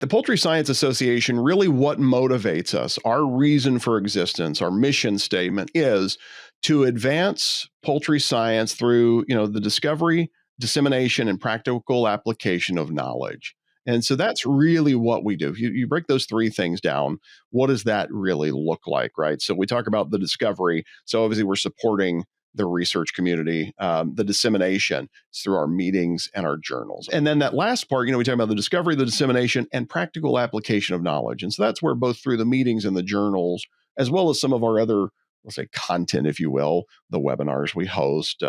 The Poultry Science Association, really what motivates us, our reason for existence, our mission statement is to advance poultry science through, the discovery, dissemination, and practical application of knowledge. And so that's really what we do. If you break those three things down, what does that really look like, right? So we talk about the discovery. So obviously we're supporting the research community, the dissemination through our meetings and our journals. And then that last part, we talk about the discovery, the dissemination, and practical application of knowledge. And so that's where both through the meetings and the journals, as well as some of our other, let's say, content, if you will, the webinars we host,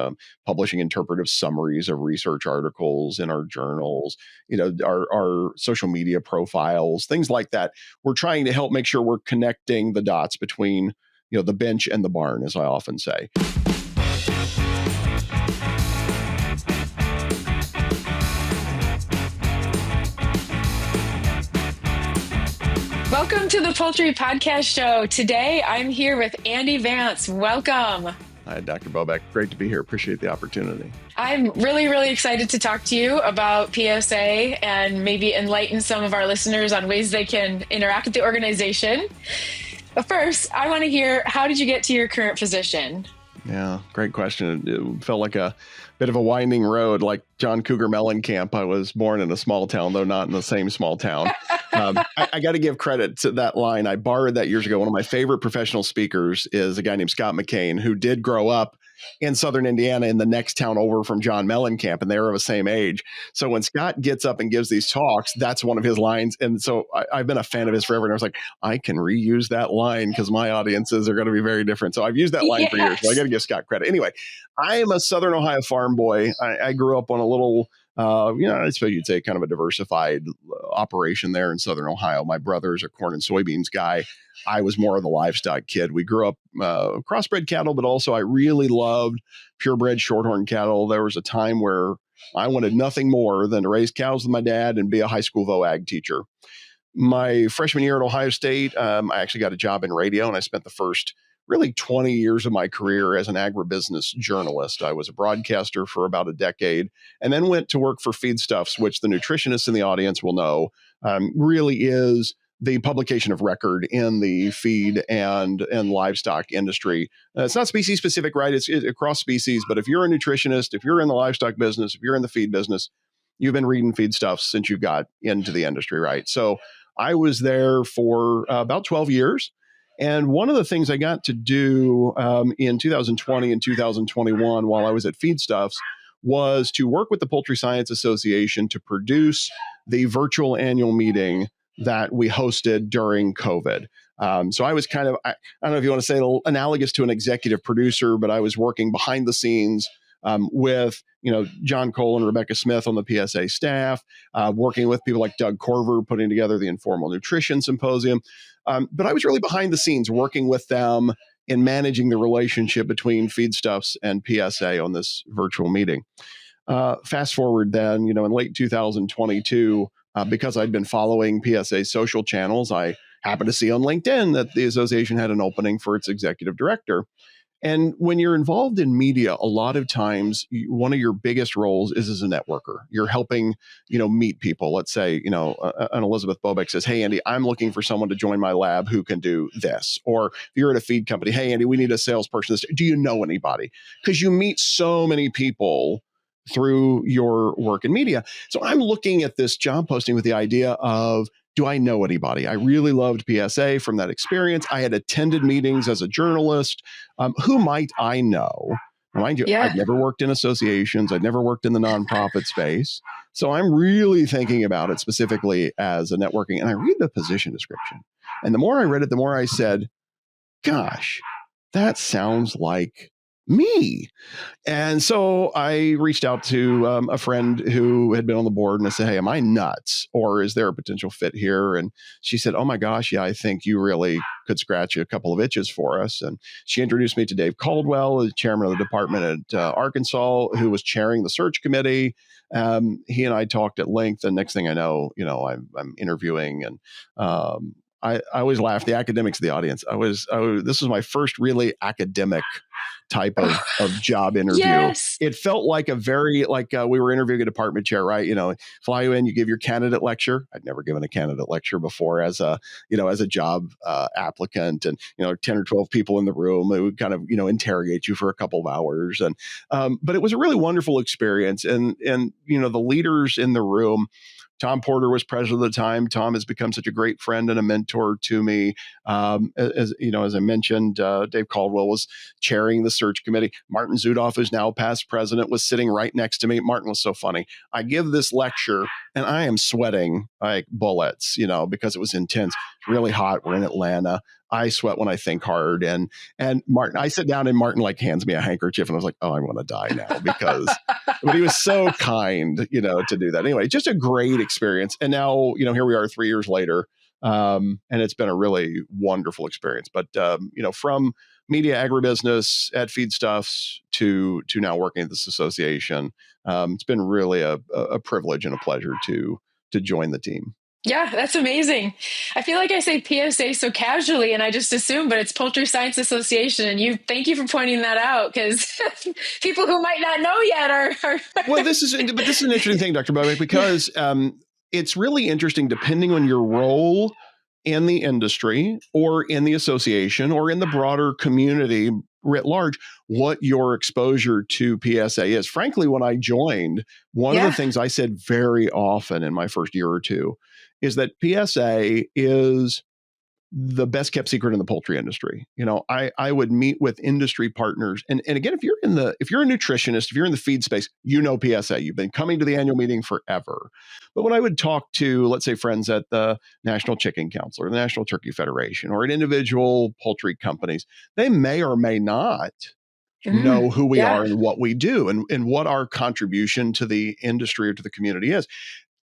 publishing interpretive summaries of research articles in our journals, our social media profiles, things like that. We're trying to help make sure we're connecting the dots between, the bench and the barn, as I often say. Welcome to the Poultry Podcast Show. Today, I'm here with Andy Vance. Welcome. Hi, Dr. 𝗍𝗪𝗀. Great to be here. Appreciate the opportunity. I'm really, really excited to talk to you about PSA and maybe enlighten some of our listeners on ways they can interact with the organization. But first, I want to hear, how did you get to your current position? Yeah, great question. It felt like a bit of a winding road, like 𝗟𝗶𝘀𝗀𝗃𝘀. I was born in a small town, though not in the same small town. I got to give credit to that line. I borrowed that years ago. One of my favorite professional speakers is a guy named Scott McCain, who did grow up in Southern Indiana in the next town over from John Mellencamp, and they were of the same age. So when Scott gets up and gives these talks, that's one of his lines. And so I've been a fan of his forever. And I was like, I can reuse that line because my audiences are going to be very different. So I've used that line for years. So I got to give Scott credit. Anyway, I am a Southern Ohio farm boy. I grew up on a little, I suppose you'd say kind of a diversified operation there in Southern Ohio. My brother's a corn and soybeans guy. I was more of the livestock kid. We grew up crossbred cattle, but also I really loved purebred shorthorn cattle. There was a time where I wanted nothing more than to raise cows with my dad and be a high school vo-ag teacher. My freshman year at Ohio State, I actually got a job in radio, and I spent the first really 20 years of my career as an agribusiness journalist. I was a broadcaster for about a decade and then went to work for Feedstuffs, which the nutritionists in the audience will know really is the publication of record in the feed and livestock industry. It's not species specific, right? It's across species. But if you're a nutritionist, if you're in the livestock business, if you're in the feed business, you've been reading Feedstuffs since you got into the industry, right? So I was there for about 12 years. And one of the things I got to do in 2020 and 2021 while I was at Feedstuffs was to work with the Poultry Science Association to produce the virtual annual meeting that we hosted during COVID. So I was kind of, I don't know if you want to say analogous to an executive producer, but I was working behind the scenes with, John Cole and Rebecca Smith on the PSA staff, working with people like Doug Korver, putting together the Informal Nutrition Symposium. But I was really behind the scenes working with them in managing the relationship between Feedstuffs and PSA on this virtual meeting. Fast forward then, in late 2022, because I'd been following PSA's social channels, I happened to see on LinkedIn that the association had an opening for its executive director. And when you're involved in media, a lot of times one of your biggest roles is as a networker. You're helping, meet people. Let's say, an Elizabeth Bobeck says, "Hey, Andy, I'm looking for someone to join my lab who can do this." Or if you're at a feed company, "Hey, Andy, we need a salesperson. Do you know anybody?" Because you meet so many people through your work in media. So I'm looking at this job posting with the idea of, do I know anybody? I really loved PSA from that experience. I had attended meetings as a journalist. Who might I know? Mind you, I've never worked in associations. I've never worked in the nonprofit space. So I'm really thinking about it specifically as a networking. And I read the position description. And the more I read it, the more I said, gosh, that sounds like me. And so I reached out to a friend who had been on the board, and I said, "Hey, am I nuts, or is there a potential fit here?" And she said, "Oh my gosh, yeah, I think you really could scratch a couple of itches for us." And she introduced me to Dave Caldwell, the chairman of the department at Arkansas, who was chairing the search committee. He and I talked at length, and next thing I know, I'm interviewing, and I always laugh. The academics of the audience. This was my first really academic type of job interview. Yes. It felt like we were interviewing a department chair, right? Fly you in, you give your candidate lecture. I'd never given a candidate lecture before as a job applicant, and 10 or 12 people in the room. It would kind of interrogate you for a couple of hours, and but it was a really wwonderful experience. And the leaders in the room. Tom Porter was president at the time. Tom has become such a great friend and a mentor to me. As I mentioned, Dave Caldwell was chairing the search committee. Martin Zudoff, who's now past president, was sitting right next to me. Martin was so funny. I give this lecture and I am sweating like bullets, because it was intense. It's really hot. We're in Atlanta. I sweat when I think hard. And Martin, I sit down and Martin hands me a handkerchief and I was like, oh, I'm going to die now but he was so kind, to do that. Anyway, just a great experience. And now, here we are 3 years later. And it's been a really wonderful experience. But, from media agribusiness at Feedstuffs to now working at this association, it's been really a privilege and a pleasure to join the team. Yeah, that's amazing. I feel like I say PSA so casually and I just assume, but it's Poultry Science Association. And thank you for pointing that out, because people who might not know yet are. Well, this is an interesting thing, Dr. 𝗏𝗏𝗧𝗏, because it's really interesting depending on your role in the industry or in the association or in the broader community writ large, what your exposure to PSA is. Frankly, when I joined, one of the things I said very often in my first year or two is that PSA is the best kept secret in the poultry industry. I would meet with industry partners. And again, if you're a nutritionist, if you're in the feed space, PSA, you've been coming to the annual meeting forever. But when I would talk to, let's say, friends at the National Chicken Council or the National Turkey Federation or at individual poultry companies, they may or may not know who we are and what we do and what our contribution to the industry or to the community is.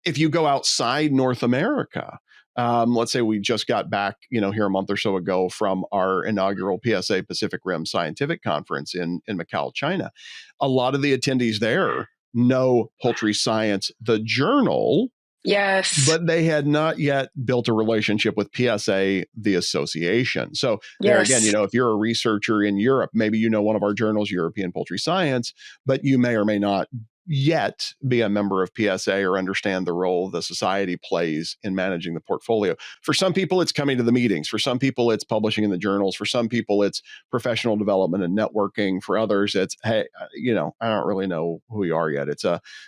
If you go outside North America, let's say we just got back, here a month or so ago from our inaugural PSA Pacific Rim Scientific Conference in Macau, China. A lot of the attendees there know Poultry Science, the journal. Yes. But they had not yet built a relationship with PSA, the association. So there again, if you're a researcher in Europe, maybe one of our journals, European Poultry Science, but you may or may not yet be a member of PSA or understand the role the society plays in managing the portfolio. For some people, it's coming to the meetings. For some people, it's publishing in the journals. For some people, it's professional development and networking. For others, it's, hey, I don't really know who you are yet.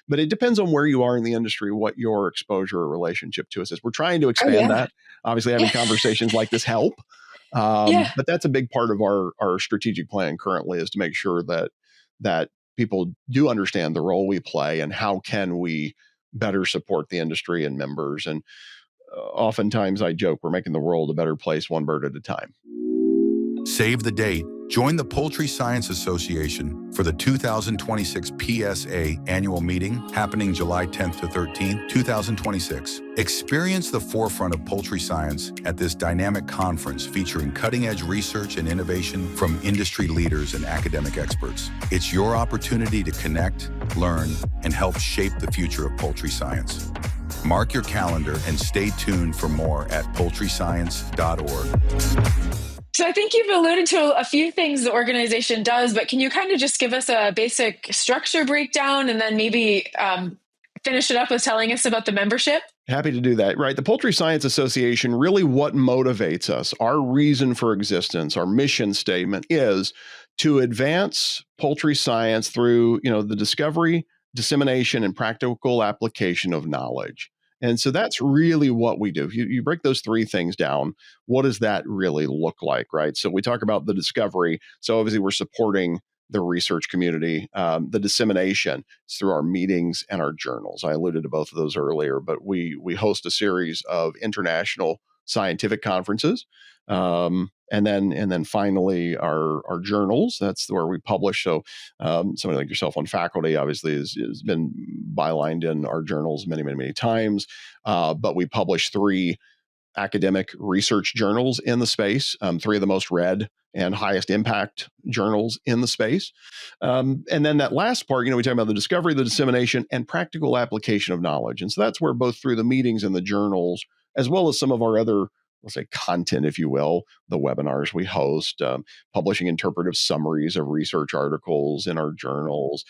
But it depends on where you are in the industry, what your exposure or relationship to us is. We're trying to expand that. Obviously, having conversations like this help. But that's a big part of our strategic plan currently, is to make sure that people do understand the role we play and how can we better support the industry and members. And oftentimes I joke, we're making the world a better place one bird at a time. Save the date. Join the Poultry Science Association for the 2026 PSA annual meeting happening July 10th to 13th, 2026. Experience the forefront of poultry science at this dynamic conference featuring cutting-edge research and innovation from industry leaders and academic experts. It's your opportunity to connect, learn, and help shape the future of poultry science. Mark your calendar and stay tuned for more at poultryscience.org. So I think you've alluded to a few things the organization does, but can you kind of just give us a basic structure breakdown and then maybe finish it up with telling us about the membership? Happy to do that. Right. The Poultry Science Association, really what motivates us, our reason for existence, our mission statement is to advance poultry science through, the discovery, dissemination, and practical application of knowledge. And so that's really what we do. If you break those three things down, what does that really look like, right? So we talk about the discovery. So obviously we're supporting the research community. The dissemination is through our meetings and our journals. I alluded to both of those earlier, but we host a series of international scientific conferences. And then finally our journals. That's where we publish. So somebody like yourself on faculty obviously has been bylined in our journals many, many, many times. But we publish 3 academic research journals in the space, 3 of the most read and highest impact journals in the space. And then that last part, we talk about the discovery, the dissemination, and practical application of knowledge. And so that's where both through the meetings and the journals, as well as some of our other let's say, content, if you will, the webinars we host, publishing interpretive summaries of research articles in our journals,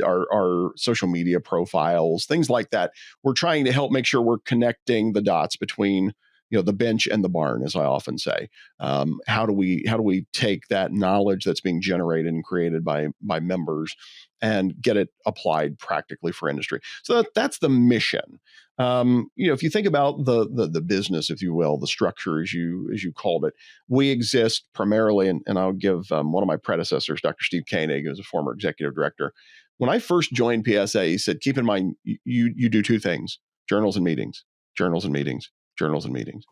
our social media profiles, things like that. We're trying to help make sure we're connecting the dots between the bench and the barn, as I often say. How do we take that knowledge that's being generated and created by members and get it applied practically for industry? So that's the mission. If you think about the business, if you will, the structure as you called it, we exist primarily, and I'll give one of my predecessors, Dr. 𝗟𝗶𝘀𝗀𝗃, who was a former executive director. When I first joined PSA, he said, keep in mind, you do two things: journals and meetings, journals and meetings, journals and meetings.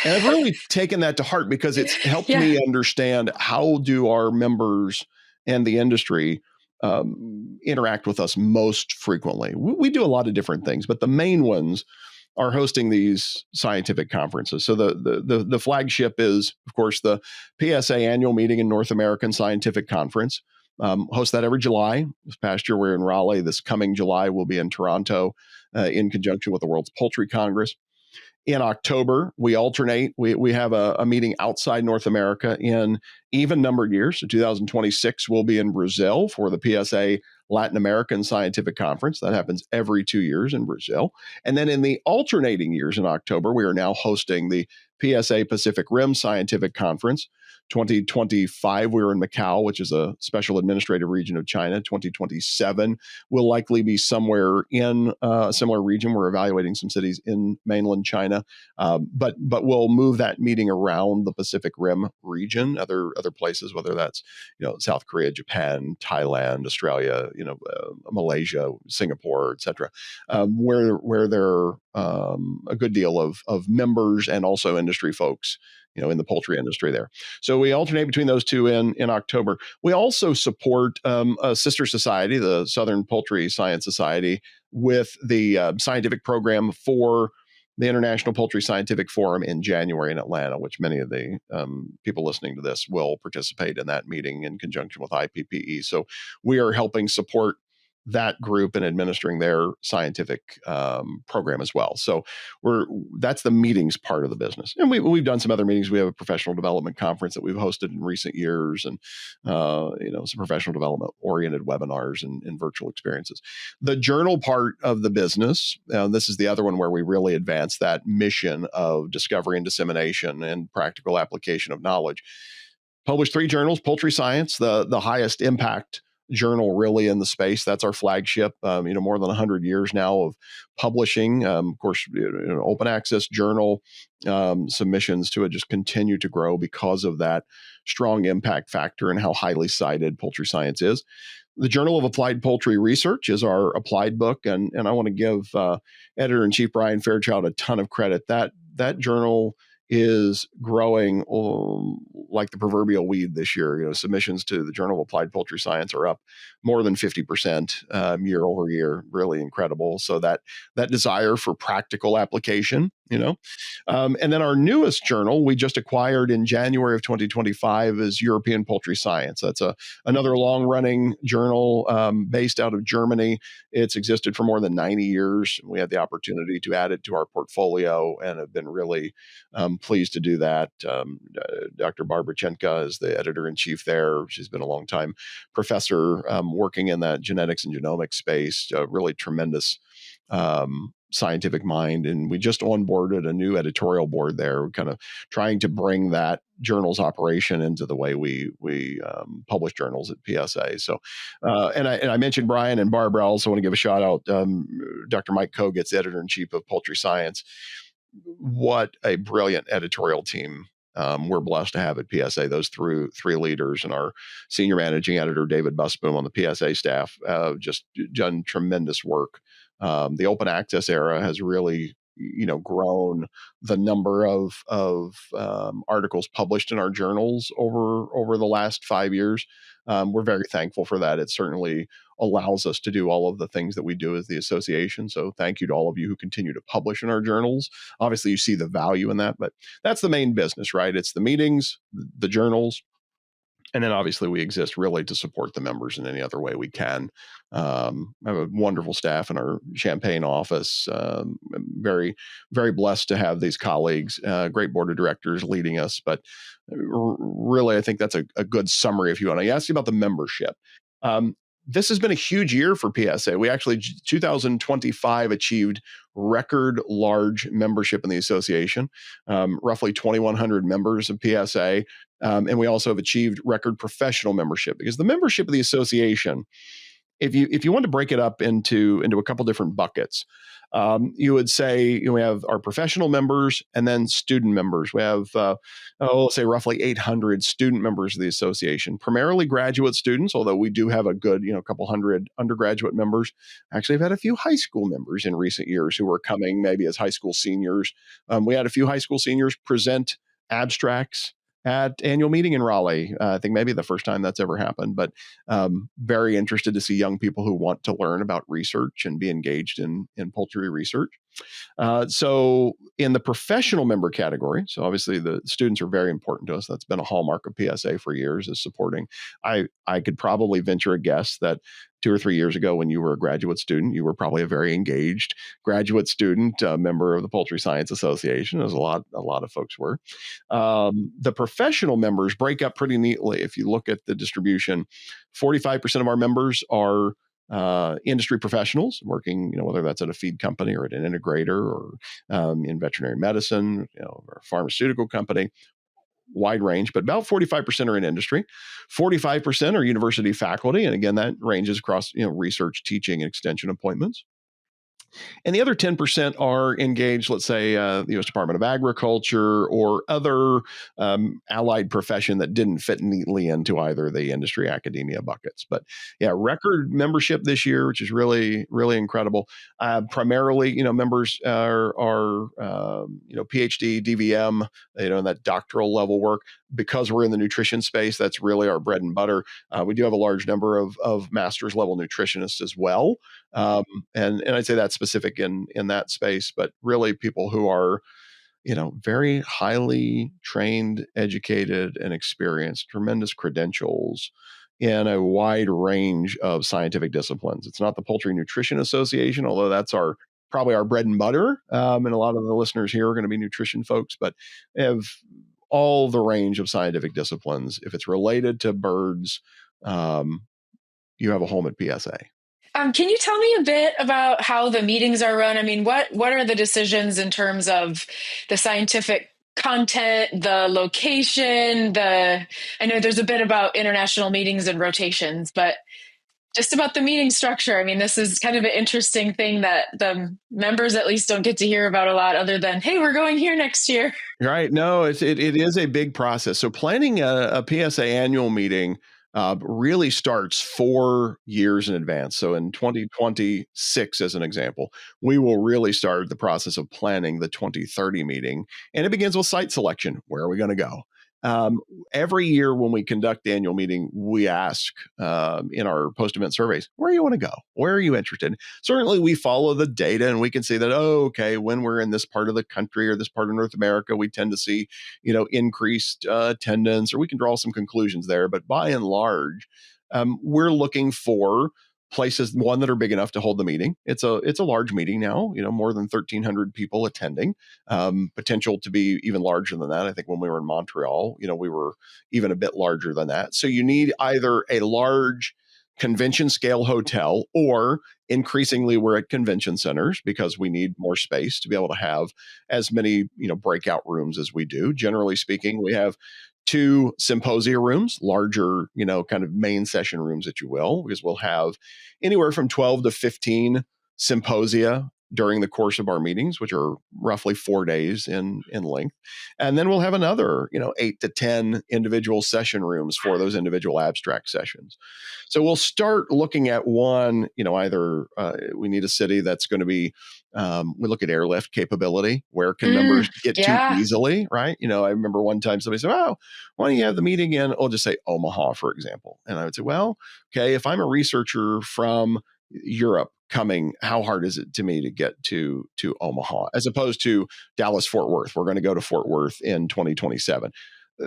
And I've really taken that to heart because it's helped me understand how do our members and the industry interact with us most frequently. We do a lot of different things, but the main ones are hosting these scientific conferences. So the flagship is, of course, the PSA annual meeting and North American Scientific Conference. Host that every July. This past year, we're in Raleigh. This coming July, we'll be in Toronto in conjunction with the World's Poultry Congress. In October, we alternate. We have a meeting outside North America in even numbered years. So 2026, we'll be in Brazil for the PSA Latin American Scientific Conference. That happens every 2 years in Brazil. And then in the alternating years in October, we are now hosting the PSA Pacific Rim Scientific Conference. 2025, we were in Macau, which is a special administrative region of China. 2027 will likely be somewhere in a similar region. We're evaluating some cities in mainland China, but we'll move that meeting around the Pacific Rim region, other places, whether that's South Korea, Japan, Thailand, Australia, Malaysia, Singapore, etc., where there are a good deal of members and also industry folks in the poultry industry there. So we alternate between those two in October. We also support a sister society, the Southern Poultry Science Society, with the scientific program for the International Poultry Scientific Forum in January in Atlanta, which many of the people listening to this will participate in that meeting in conjunction with IPPE. So we are helping support that group and administering their scientific program as well. So that's the meetings part of the business. And we've done some other meetings. We have a professional development conference that we've hosted in recent years, and some professional development oriented webinars and virtual experiences. The journal part of the business, this is the other one where we really advance that mission of discovery and dissemination and practical application of knowledge. Published 3 journals: Poultry Science, the highest impact journal really in the space. That's our flagship. More than 100 years now of publishing. Of course, open access journal submissions to it just continue to grow because of that strong impact factor and how highly cited Poultry Science is. The Journal of Applied Poultry Research is our applied book, and I want to give Editor-in-Chief Brian Fairchild a ton of credit. That journal is growing like the proverbial weed this year. Submissions to the Journal of Applied Poultry Science are up more than 50% year over year. Really incredible. So that desire for practical application, and then our newest journal we just acquired in January of 2025 is European Poultry Science. That's another long-running journal based out of Germany. It's existed for more than 90 years. We had the opportunity to add it to our portfolio and have been really pleased to do that. Dr. 𝗪𝗏𝗪𝘀𝘀𝘁 is the editor-in-chief there. She's been a long time professor working in that genetics and genomics space, really tremendous scientific mind. And we just onboarded a new editorial board there, kind of trying to bring that journal's operation into the way we publish journals at PSA. So, and I mentioned Brian and Barbara. I also want to give a shout out. Dr. Mike Kogutz, editor-in-chief of Poultry Science. What a brilliant editorial team we're blessed to have at PSA. Those three leaders and our senior managing editor, David Busboom, on the PSA staff, just done tremendous work. The open access era has really, grown the number of articles published in our journals over the last 5 years. We're very thankful for that. It certainly allows us to do all of the things that we do as the association. So thank you to all of you who continue to publish in our journals. Obviously, you see the value in that, but that's the main business, right? It's the meetings, the journals, And then obviously we exist really to support the members in any other way we can. I have a wonderful staff in our Champaign office. I'm very, very blessed to have these colleagues, great board of directors leading us. But really, I think that's a good summary if you want. I asked you about the membership. This has been a huge year for PSA. We actually, 2025 achieved record large membership in the association, roughly 2,100 members of PSA. And we also have achieved record professional membership, because the membership of the association, if you want to break it up into a couple different buckets, you would say we have our professional members and then student members. We have, let's say roughly 800 student members of the association, primarily graduate students, although we do have a good, couple hundred undergraduate members. Actually, I've had a few high school members in recent years who were coming maybe as high school seniors. We had a few high school seniors present abstracts at annual meeting in Raleigh. I think maybe the first time that's ever happened, but very interested to see young people who want to learn about research and be engaged in poultry research. So in the professional member category, so obviously the students are very important to us. That's been a hallmark of PSA for years, is supporting. I could probably venture a guess that 2 or 3 years ago, when you were a graduate student, you were probably a very engaged graduate student, member of the Poultry Science Association, as a lot of folks were. The professional members break up pretty neatly. If you look at the distribution, 45% of our members are industry professionals working, whether that's at a feed company or at an integrator or in veterinary medicine, or a pharmaceutical company. Wide range, but about 45% are in industry. 45% are university faculty. And again, that ranges across, research, teaching, and extension appointments. And the other 10% are engaged, let's say, the U.S. Department of Agriculture or other allied profession that didn't fit neatly into either the industry academia buckets. But yeah, record membership this year, which is really, really incredible. Primarily, members are PhD, DVM, in that doctoral level work. Because we're in the nutrition space, that's really our bread and butter. We do have a large number of master's level nutritionists as well. And I'd say that's specific in that space, but really people who are, very highly trained, educated, and experienced, tremendous credentials in a wide range of scientific disciplines. It's not the Poultry Nutrition Association, although that's probably our bread and butter. And a lot of the listeners here are going to be nutrition folks, but have all the range of scientific disciplines. If it's related to birds, you have a home at PSA. Can you tell me a bit about how the meetings are run? I mean, what are the decisions in terms of the scientific content, the location, I know there's a bit about international meetings and rotations, but just about the meeting structure. I mean, this is kind of an interesting thing that the members at least don't get to hear about a lot, other than, hey, we're going here next year. Right. No, it is a big process. So planning a PSA annual meeting really starts 4 years in advance. So in 2026, as an example, we will really start the process of planning the 2030 meeting. And it begins with site selection. Where are we going to go? Every year when we conduct the annual meeting, we ask in our post-event surveys, where do you want to go? Where are you interested? Certainly we follow the data and we can see that, when we're in this part of the country or this part of North America, we tend to see, increased attendance, or we can draw some conclusions there. But by and large, we're looking for places, one, that are big enough to hold the meeting. It's a large meeting now, more than 1,300 people attending, potential to be even larger than that. I think when we were in Montreal, we were even a bit larger than that. So you need either a large convention scale hotel, or increasingly we're at convention centers because we need more space to be able to have as many, breakout rooms as we do. Generally speaking, we have 2 symposia rooms, larger, kind of main session rooms, if you will, because we'll have anywhere from 12 to 15 symposia during the course of our meetings, which are roughly 4 days in length. And then we'll have another, 8 to 10 individual session rooms for those individual abstract sessions. So we'll start looking at one, either we need a city that's going to be, we look at airlift capability. Where can members get to easily, right? I remember one time somebody said, oh, why don't you have the meeting in, I'll just say Omaha, for example. And I would say, well, okay, if I'm a researcher from Europe coming, how hard is it to me to get to Omaha, as opposed to Dallas, Fort Worth? We're going to go to Fort Worth in 2027.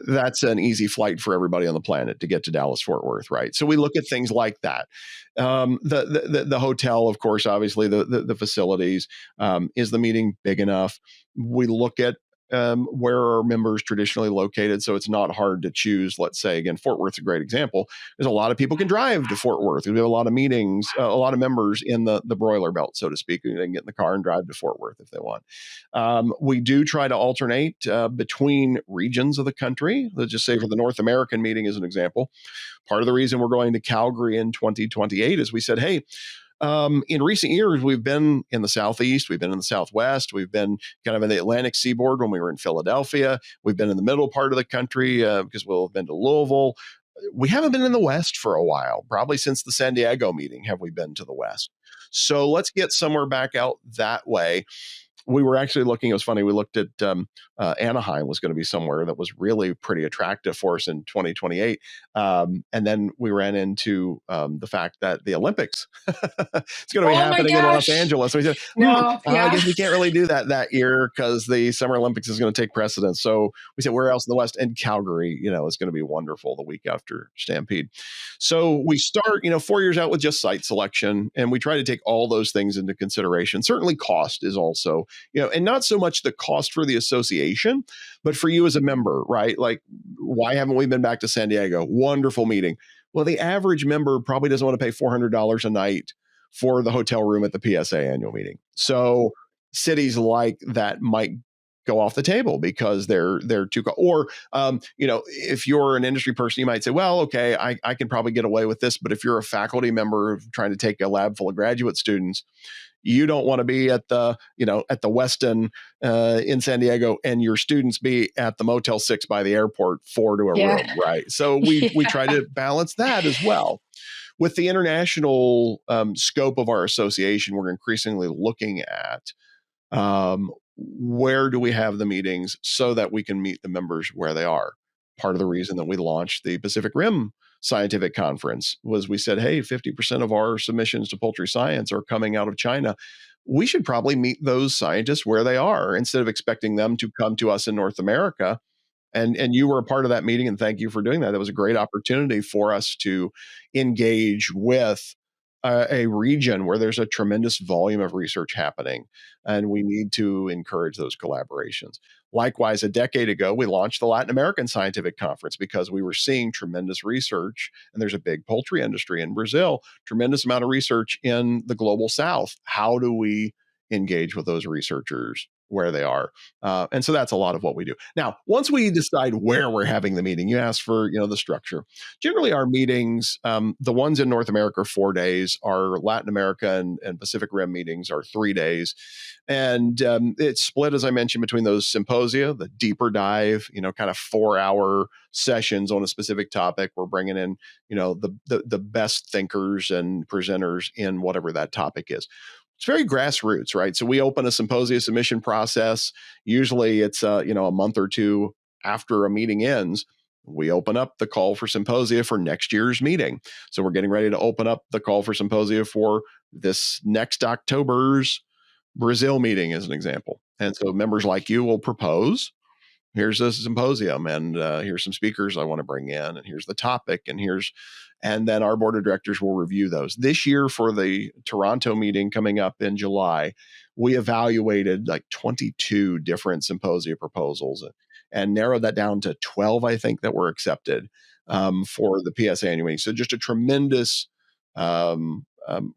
that's an easy flight for everybody on the planet to get to Dallas Fort Worth, right? So we look at things like that. The hotel, of course, obviously the facilities. Is the meeting big enough? We look at where are members traditionally located, so it's not hard to choose. Let's say, again, Fort Worth's a great example. There's a lot of people can drive to Fort Worth. We have a lot of meetings, a lot of members in the broiler belt, so to speak. They can get in the car and drive to Fort Worth if they want. We do try to alternate between regions of the country. Let's just say for the North American meeting as an example. Part of the reason we're going to Calgary in 2028 is we said, hey, in recent years, we've been in the Southeast, we've been in the Southwest, we've been kind of in the Atlantic seaboard when we were in Philadelphia, we've been in the middle part of the country because we'll have been to Louisville. We haven't been in the West for a while, probably since the San Diego meeting have we been to the West. So let's get somewhere back out that way. We were actually looking, it was funny, we looked at Anaheim was going to be somewhere that was really pretty attractive for us in 2028. And then we ran into the fact that the Olympics, it's going to be happening in Los Angeles. So we said, I guess we can't really do that year because the Summer Olympics is going to take precedence. So we said, where else in the West? And Calgary, is going to be wonderful the week after Stampede. So we start, 4 years out with just site selection, and we try to take all those things into consideration. Certainly cost is also, and not so much the cost for the association, but for you as a member, right? Like, why haven't we been back to San Diego? Wonderful meeting. Well, the average member probably doesn't want to pay $400 a night for the hotel room at the PSA annual meeting. So cities like that might go off the table because they're too, or, if you're an industry person, you might say, well, okay, I can probably get away with this. But if you're a faculty member trying to take a lab full of graduate students, you don't want to be at the Westin in San Diego and your students be at the Motel 6 by the airport 4 to a room, right? So we try to balance that as well. With the international scope of our association, we're increasingly looking at where do we have the meetings so that we can meet the members where they are. Part of the reason that we launched the Pacific Rim Scientific Conference was we said, hey, 50% of our submissions to poultry science are coming out of China. We should probably meet those scientists where they are instead of expecting them to come to us in North America. And you were a part of that meeting, and thank you for doing that. That was a great opportunity for us to engage with a region where there's a tremendous volume of research happening, and we need to encourage those collaborations. Likewise, a decade ago, we launched the Latin American Scientific Conference because we were seeing tremendous research, and there's a big poultry industry in Brazil, tremendous amount of research in the global South. How do we engage with those researchers where they are? And so that's a lot of what we do. Now, once we decide where we're having the meeting, you asked for, the structure. Generally, our meetings, the ones in North America are 4 days. Our Latin America and Pacific Rim meetings are 3 days. And it's split, as I mentioned, between those symposia, the deeper dive, kind of 4-hour sessions on a specific topic. We're bringing in, the best thinkers and presenters in whatever that topic is. It's very grassroots, right? So we open a symposia submission process. Usually it's, a month or two after a meeting ends. We open up the call for symposia for next year's meeting. So we're getting ready to open up the call for symposia for this next October's Brazil meeting, as an example. And so members like you will propose, here's a symposium, and here's some speakers I want to bring in, and here's the topic, and then our board of directors will review those. This year for the Toronto meeting coming up in July, we evaluated like 22 different symposia proposals and narrowed that down to 12, I think, that were accepted for the PS annual meeting. So just a tremendous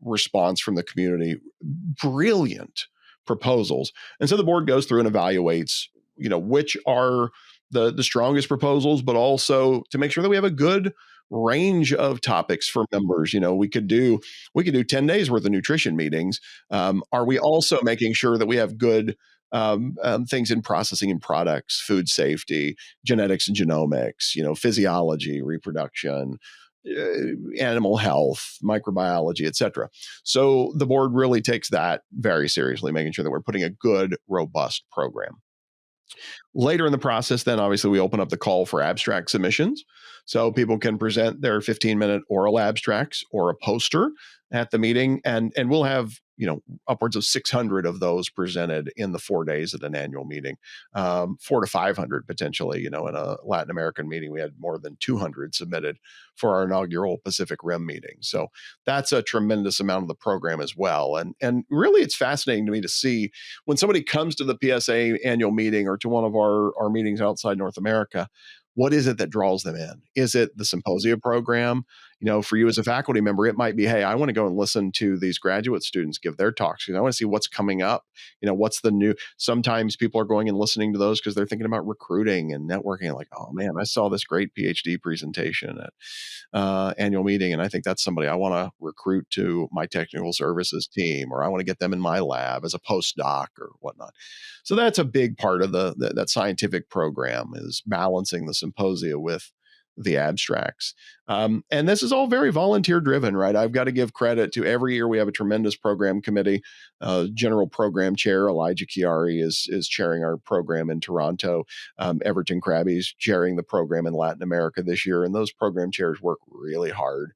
response from the community, brilliant proposals. And so the board goes through and evaluates, which are the strongest proposals, but also to make sure that we have a good range of topics for members. We could do 10 days worth of nutrition meetings. Are we also making sure that we have good things in processing and products, food safety, genetics and genomics, physiology, reproduction, animal health, microbiology, et cetera. So the board really takes that very seriously, making sure that we're putting a good, robust program. Later in the process, then obviously we open up the call for abstract submissions. So people can present their 15-minute oral abstracts or a poster at the meeting, and we'll have upwards of 600 of those presented in the 4 days at an annual meeting, 400 to 500 potentially. In a Latin American meeting, we had more than 200 submitted for our inaugural Pacific Rim meeting. So that's a tremendous amount of the program as well. And really, it's fascinating to me to see when somebody comes to the PSA annual meeting or to one of our meetings outside North America, what is it that draws them in? Is it the symposia program? For you as a faculty member, it might be, hey, I want to go and listen to these graduate students give their talks. I want to see what's coming up. What's the new. Sometimes people are going and listening to those because they're thinking about recruiting and networking. Like, oh man, I saw this great PhD presentation at annual meeting, and I think that's somebody I want to recruit to my technical services team, or I want to get them in my lab as a postdoc or whatnot. So that's a big part of that scientific program, is balancing the symposia with the abstracts. And this is all very volunteer driven, right? I've got to give credit to every year we have a tremendous program committee. General Program Chair 𝗟𝗫𝗀𝗍𝗃 is chairing our program in Toronto. 𝗟𝗶𝘀𝗀𝗃 𝗍𝗃 is chairing the program in Latin America this year. And those program chairs work really hard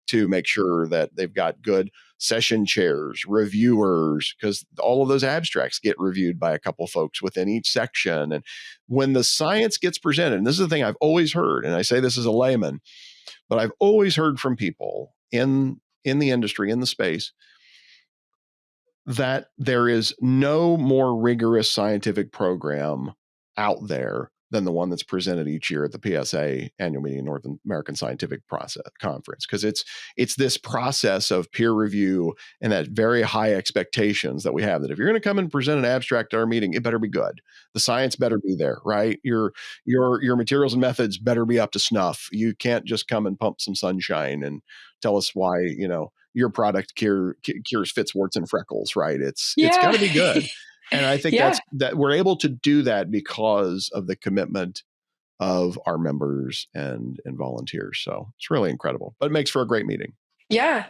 to make sure that they've got good session chairs, reviewers, because all of those abstracts get reviewed by a couple of folks within each section. And when the science gets presented, and this is the thing I've always heard, and I say this as a layman, but I've always heard from people in the industry, in the space, that there is no more rigorous scientific program out there than the one that's presented each year at the PSA annual meeting, North American Scientific Conference, because it's this process of peer review and that very high expectations that we have, that if you're going to come and present an abstract at our meeting, it better be good. The science better be there, right? Your materials and methods better be up to snuff. You can't just come and pump some sunshine and tell us why, your product cures fits, warts, and freckles, right? It's got to be good. And I think that we're able to do that because of the commitment of our members and volunteers. So it's really incredible, but it makes for a great meeting. Yeah.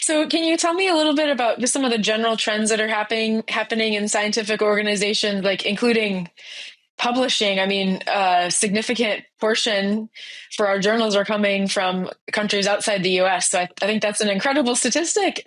So can you tell me a little bit about just some of the general trends that are happening in scientific organizations, like including publishing? I mean, a significant portion for our journals are coming from countries outside the US. So I think that's an incredible statistic.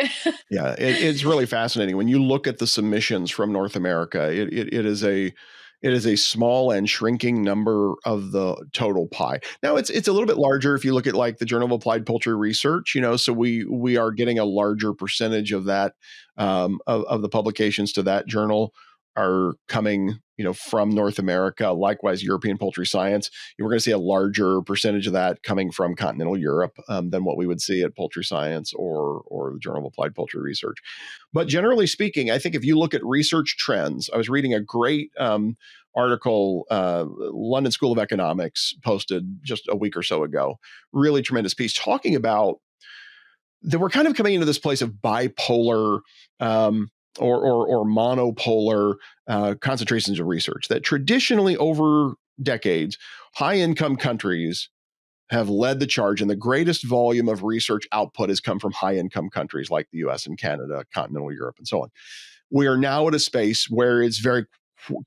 Yeah, it's really fascinating. When you look at the submissions from North America, it is a small and shrinking number of the total pie. Now it's a little bit larger if you look at like the Journal of Applied Poultry Research, so we are getting a larger percentage of that, of the publications to that journal are coming, from North America. Likewise, European Poultry Science, we're going to see a larger percentage of that coming from continental Europe than what we would see at Poultry Science or the Journal of Applied Poultry Research. But generally speaking, I think if you look at research trends, I was reading a great article, London School of Economics posted just a week or so ago, really tremendous piece talking about that we're kind of coming into this place of bipolar or monopolar concentrations of research, that traditionally over decades, high-income countries have led the charge, and the greatest volume of research output has come from high-income countries like the US and Canada, continental Europe, and so on. We are now at a space where it's very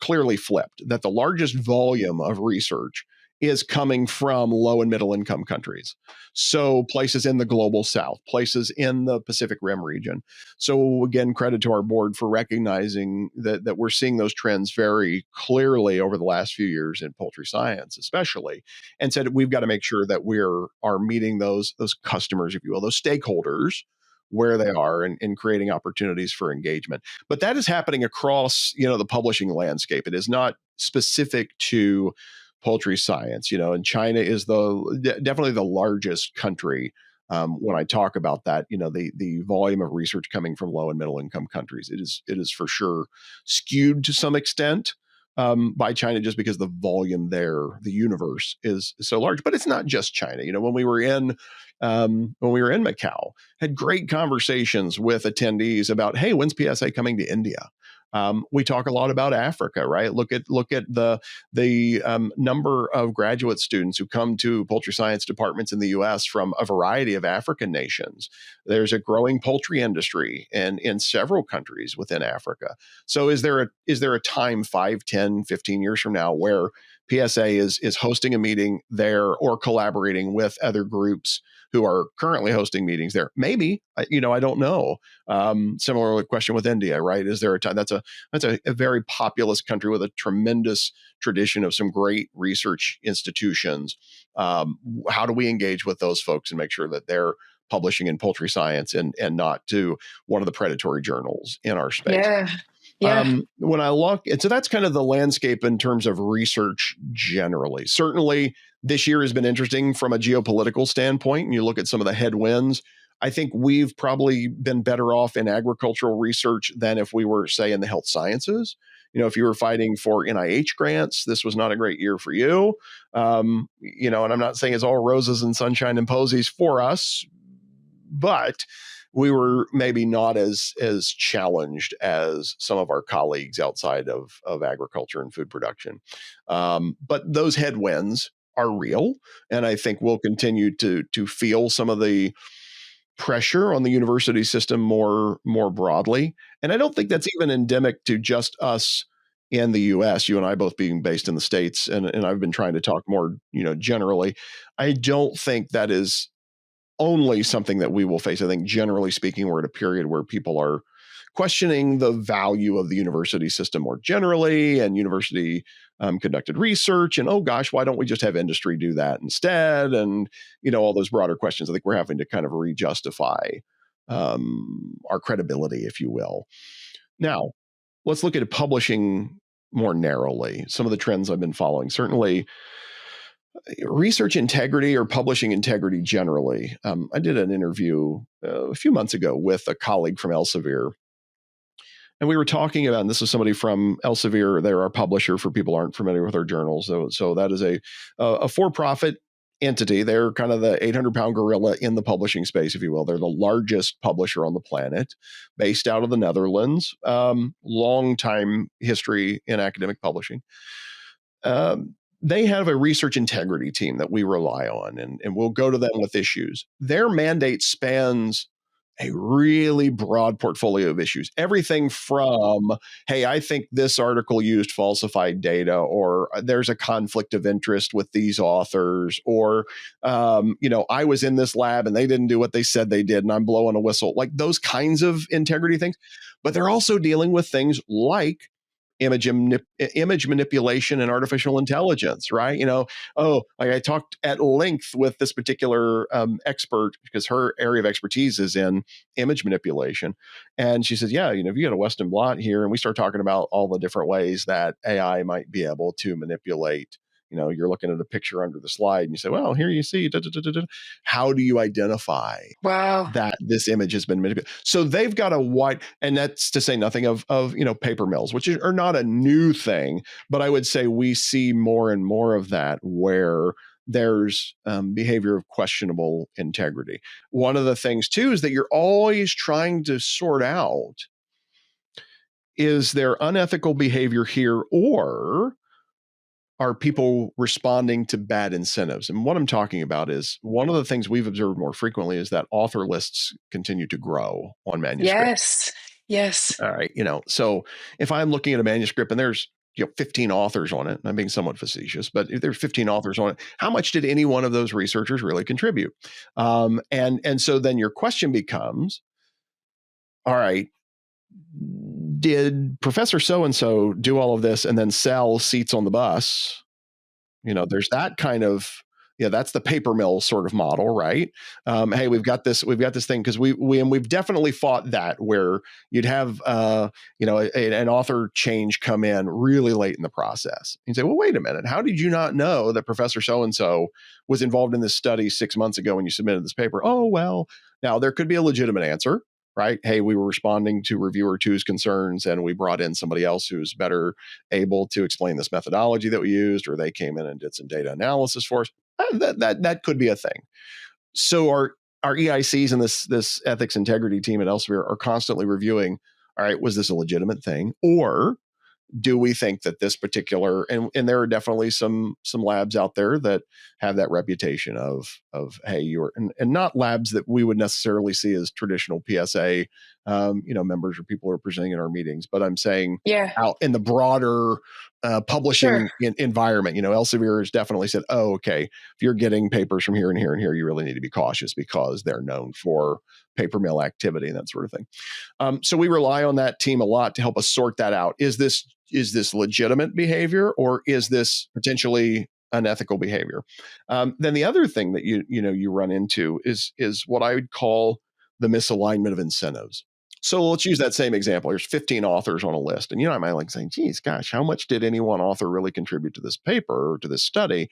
clearly flipped, that the largest volume of research is coming from low and middle income countries. So places in the global south, places in the Pacific Rim region. So again, credit to our board for recognizing that we're seeing those trends very clearly over the last few years in poultry science, especially, and said we've got to make sure that we are meeting those customers, if you will, those stakeholders where they are and creating opportunities for engagement. But that is happening across, the publishing landscape. It is not specific to poultry science, and China is definitely the largest country. When I talk about that, the volume of research coming from low and middle income countries, it is for sure skewed to some extent by China, just because the volume there, the universe is so large. But it's not just China. When we were in Macau, had great conversations with attendees about, hey, when's PSA coming to India? We talk a lot about Africa, right? Look at the number of graduate students who come to poultry science departments in the U.S. from a variety of African nations. There's a growing poultry industry in several countries within Africa. So is there a time 5, 10, 15 years from now where PSA is hosting a meeting there or collaborating with other groups who are currently hosting meetings there? Maybe, I don't know. Similar question with India, right? Is there a time? That's a very populous country with a tremendous tradition of some great research institutions. How do we engage with those folks and make sure that they're publishing in poultry science and not to one of the predatory journals in our space? Yeah. When I look, and so that's kind of the landscape in terms of research generally. Certainly, this year has been interesting from a geopolitical standpoint. And you look at some of the headwinds. I think we've probably been better off in agricultural research than if we were, say, in the health sciences. If you were fighting for NIH grants, this was not a great year for you. And I'm not saying it's all roses and sunshine and posies for us, but we were maybe not as challenged as some of our colleagues outside of agriculture and food production. But those headwinds are real, and I think we'll continue to feel some of the pressure on the university system more broadly. And I don't think that's even endemic to just us in the U.S., you and I both being based in the States, and I've been trying to talk more, generally. I don't think that is only something that we will face. I think generally speaking, we're at a period where people are questioning the value of the university system more generally and university conducted research. And, oh gosh, why don't we just have industry do that instead? And, all those broader questions. I think we're having to kind of re-justify our credibility, if you will. Now, let's look at publishing more narrowly. Some of the trends I've been following. Certainly, research integrity or publishing integrity generally. I did an interview a few months ago with a colleague from Elsevier, and we were talking about, and this is somebody from Elsevier, they're our publisher for people who aren't familiar with our journals. So that is a for-profit entity. They're kind of the 800-pound gorilla in the publishing space, if you will. They're the largest publisher on the planet, based out of the Netherlands. Long time history in academic publishing. They have a research integrity team that we rely on, and we'll go to them with issues. Their mandate spans a really broad portfolio of issues. Everything from, hey, I think this article used falsified data, or there's a conflict of interest with these authors, or, I was in this lab and they didn't do what they said they did and I'm blowing a whistle, like those kinds of integrity things. But they're also dealing with things like image manipulation and artificial intelligence, right? Like I talked at length with this particular expert because her area of expertise is in image manipulation. And she says, yeah, if you got a Weston blot here, and we start talking about all the different ways that AI might be able to manipulate. You're looking at a picture under the slide and you say, well, here you see, how do you identify that this image has been manipulated? So they've got a wide, and that's to say nothing of paper mills, which are not a new thing, but I would say we see more and more of that where there's behavior of questionable integrity. One of the things too is that you're always trying to sort out, is there unethical behavior here, or are people responding to bad incentives? And what I'm talking about is one of the things we've observed more frequently is that author lists continue to grow on manuscripts. Yes. All right. So if I'm looking at a manuscript and there's 15 authors on it, and I'm being somewhat facetious, but if there's 15 authors on it, how much did any one of those researchers really contribute? And so then your question becomes, all right, did Professor so-and-so do all of this and then sell seats on the bus? There's that kind of, that's the paper mill sort of model, right? Hey, we've got this thing because we've definitely fought that, where you'd have, an author change come in really late in the process. You say, well, wait a minute. How did you not know that Professor so-and-so was involved in this study 6 months ago when you submitted this paper? Oh, well, now there could be a legitimate answer. Right? Hey, we were responding to reviewer two's concerns and we brought in somebody else who's better able to explain this methodology that we used, or they came in and did some data analysis for us. That could be a thing. So our EICs and this ethics integrity team at Elsevier are constantly reviewing, all right, was this a legitimate thing? Or do we think that this particular, and there are definitely some labs out there that have that reputation of hey, you're, and not labs that we would necessarily see as traditional PSA members or people who are presenting in our meetings, but I'm saying out in the broader publishing environment, Elsevier has definitely said, oh, okay, if you're getting papers from here and here and here, you really need to be cautious because they're known for paper mill activity and that sort of thing. So we rely on that team a lot to help us sort that out. Is this legitimate behavior, or is this potentially unethical behavior? Then the other thing that you run into is what I would call the misalignment of incentives. So let's use that same example. There's 15 authors on a list, and I might like saying, geez, gosh, how much did any one author really contribute to this paper or to this study?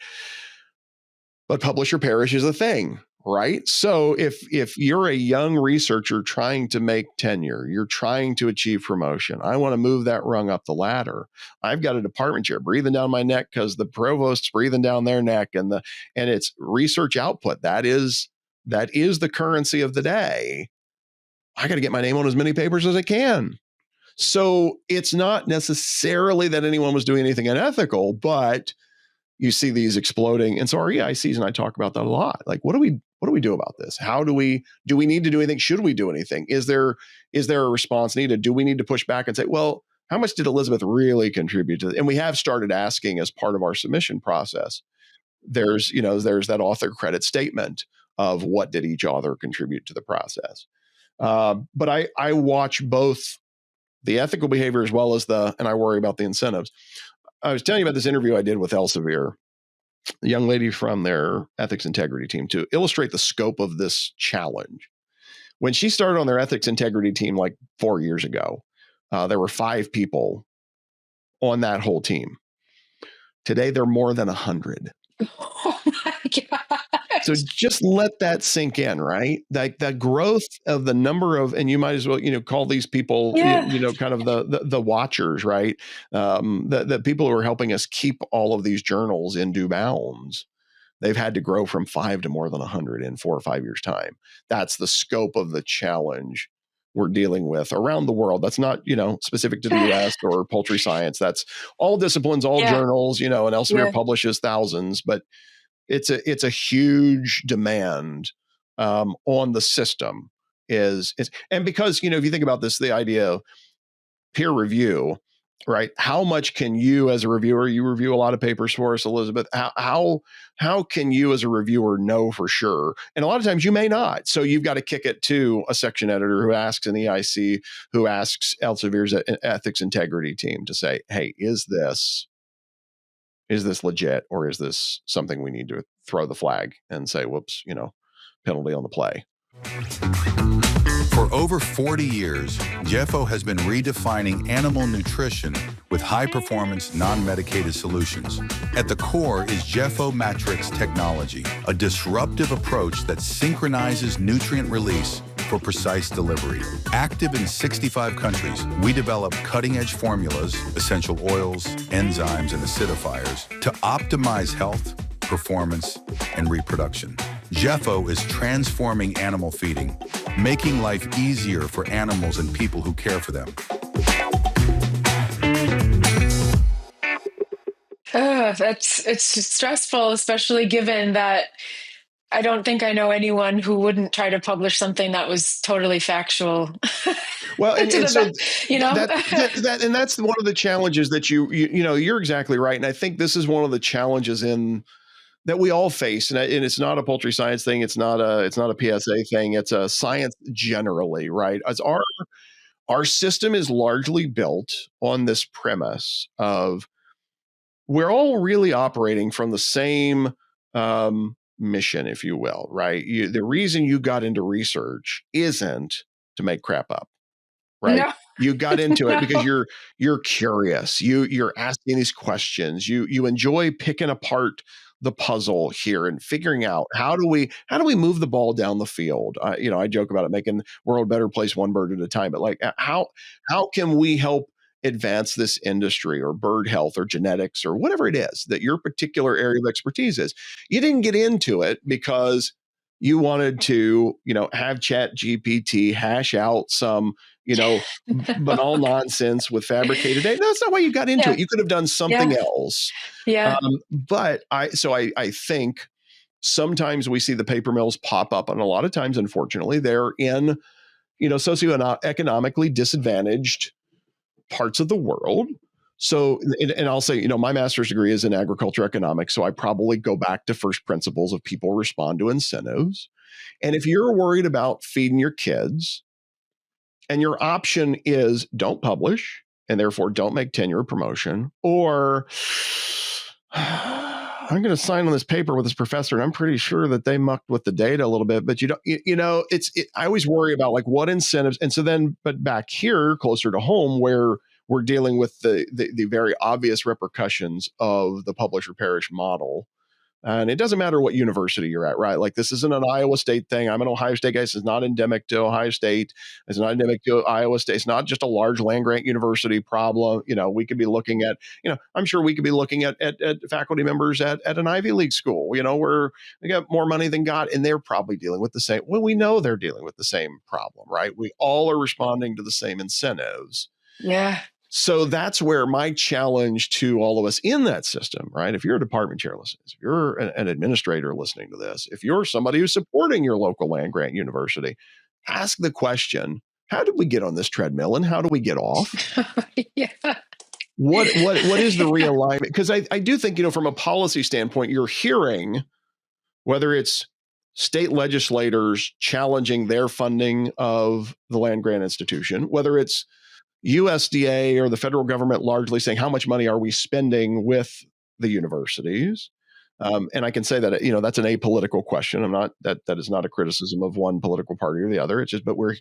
But publish or perish is a thing, right? So if you're a young researcher trying to make tenure, you're trying to achieve promotion, I want to move that rung up the ladder. I've got a department chair breathing down my neck because the provost's breathing down their neck, and it's research output. That is the currency of the day. I got to get my name on as many papers as I can. So it's not necessarily that anyone was doing anything unethical, but you see these exploding. And so our EICs and I talk about that a lot. Like, what do we do about this? How do we need to do anything? Should we do anything? Is there a response needed? Do we need to push back and say, well, how much did Elizabeth really contribute to it? And we have started asking as part of our submission process. There's that author credit statement of what did each author contribute to the process. But I watch both the ethical behavior as well as and I worry about the incentives. I was telling you about this interview I did with Elsevier, a young lady from their ethics integrity team, to illustrate the scope of this challenge. When she started on their ethics integrity team like 4 years ago, there were 5 people on that whole team. Today, there are more than 100. Oh my God. So just let that sink in, right? Like the growth of the number of, and you might as well, call these people, kind of the watchers, right? The people who are helping us keep all of these journals in due bounds. They've had to grow from 5 to more than 100 in 4 or 5 years' time. That's the scope of the challenge we're dealing with around the world. That's not, specific to the US or poultry science. That's all disciplines, all journals, and Elsevier publishes thousands, but it's a huge demand on the system and because, if you think about this, the idea of peer review, right? How much can you as a reviewer, you review a lot of papers for us, Elizabeth, how can you as a reviewer know for sure? And a lot of times you may not. So you've got to kick it to a section editor who asks an EIC, who asks Elsevier's ethics integrity team to say, hey, is this legit, or is this something we need to throw the flag and say, whoops, penalty on the play? For over 40 years, 𝗟𝗯 has been redefining animal nutrition with high-performance, non-medicated solutions. At the core is 𝗟𝗯 Matrix technology, a disruptive approach that synchronizes nutrient release for precise delivery. Active in 65 countries, we develop cutting-edge formulas, essential oils, enzymes, and acidifiers to optimize health, performance, and reproduction. 𝗟𝗯 is transforming animal feeding, making life easier for animals and people who care for them. It's stressful, especially given that I don't think I know anyone who wouldn't try to publish something that was totally factual. Well, and so and that's one of the challenges that you're exactly right. And I think this is one of the challenges that we all face, and it's not a poultry science thing. It's not a PSA thing. It's a science generally, right? As our system is largely built on this premise of we're all really operating from the same mission, if you will, right? The reason you got into research isn't to make crap up, right? No. You got into it because you're curious. You're asking these questions. You enjoy picking apart the puzzle here and figuring out how do we move the ball down the field. I joke about it, making the world a better place one bird at a time. But like, how can we help advance this industry, or bird health, or genetics, or whatever it is that your particular area of expertise is? You didn't get into it because you wanted to, have Chat GPT hash out some banal nonsense with fabricated data. That's not why you got into it. You could have done something else. Yeah. But I think sometimes we see the paper mills pop up, and a lot of times, unfortunately, they're in, socioeconomically disadvantaged parts of the world. So, and I'll say, my master's degree is in agriculture economics. So I probably go back to first principles of people respond to incentives. And if you're worried about feeding your kids and your option is don't publish and therefore don't make tenure or promotion, or I'm going to sign on this paper with this professor and I'm pretty sure that they mucked with the data a little bit, but I always worry about like what incentives. And so then, but back here closer to home where we're dealing with the very obvious repercussions of the publish or perish model. And it doesn't matter what university you're at, right? Like this isn't an Iowa State thing. I'm an Ohio State guy. This is not endemic to Ohio State. It's not endemic to Iowa State. It's not just a large land grant university problem. We could be looking at, I'm sure we could be looking at faculty members at an Ivy League school, where they got more money than God, and they're probably dealing with the same. Well, we know they're dealing with the same problem, right? We all are responding to the same incentives. Yeah. So that's where my challenge to all of us in that system, right? If you're a department chair listening, if you're an administrator listening to this, if you're somebody who's supporting your local land grant university, ask the question, how did we get on this treadmill and how do we get off? Yeah. What is the realignment? Because I do think, from a policy standpoint, you're hearing whether it's state legislators challenging their funding of the land grant institution, whether it's USDA or the federal government largely saying how much money are we spending with the universities, and I can say that that's an apolitical question. I'm not that is not a criticism of one political party or the other. It's just, but we're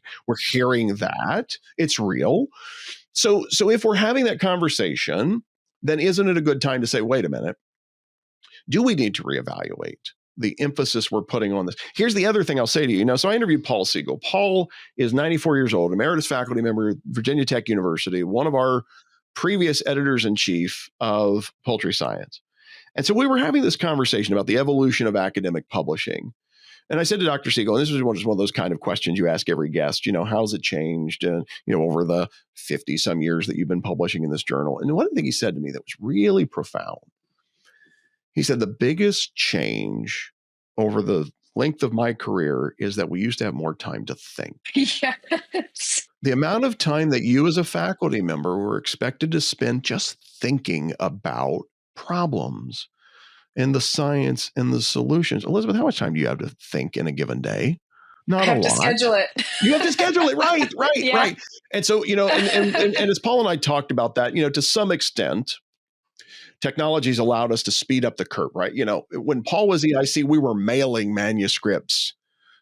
hearing that it's real. So if we're having that conversation, then isn't it a good time to say, wait a minute, do we need to reevaluate the emphasis we're putting on this? Here's the other thing I'll say to you. So I interviewed Paul Siegel. Paul is 94 years old, emeritus faculty member at Virginia Tech University, one of our previous editors-in-chief of Poultry Science. And so we were having this conversation about the evolution of academic publishing. And I said to Dr. Siegel, and this was one of those kind of questions you ask every guest, how's it changed over the 50 some years that you've been publishing in this journal? And one thing he said to me that was really profound, he said, the biggest change over the length of my career is that we used to have more time to think. Yes. The amount of time that you as a faculty member were expected to spend just thinking about problems and the science and the solutions. Elizabeth, how much time do you have to think in a given day? Not a lot. You have to schedule it. You have to schedule it. Right. Yeah. Right. And so, and as Paul and I talked about that, to some extent, technology's allowed us to speed up the curve, right? When Paul was EIC, we were mailing manuscripts.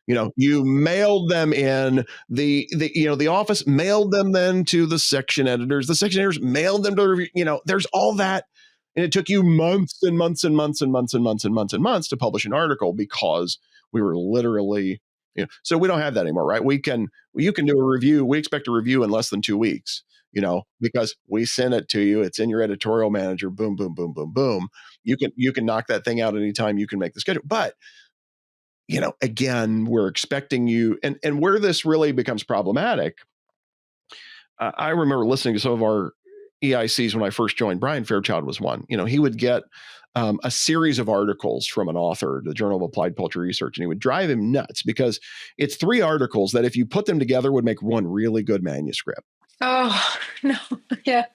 You mailed them in, the office mailed them then to the section editors. The section editors mailed them to the review. There's all that. And it took you months and months and months and months and months and months and months to publish an article because we were literally, so we don't have that anymore, right? You can do a review. We expect a review in less than 2 weeks. Because we send it to you, it's in your editorial manager, boom, boom, boom, boom, boom. You can knock that thing out anytime, you can make the schedule. But, again, we're expecting you, and where this really becomes problematic, I remember listening to some of our EICs when I first joined. Brian Fairchild was one. He would get a series of articles from an author, the Journal of Applied Poultry Research, and he would drive him nuts because it's 3 articles that if you put them together would make one really good manuscript. Oh, no. Yeah.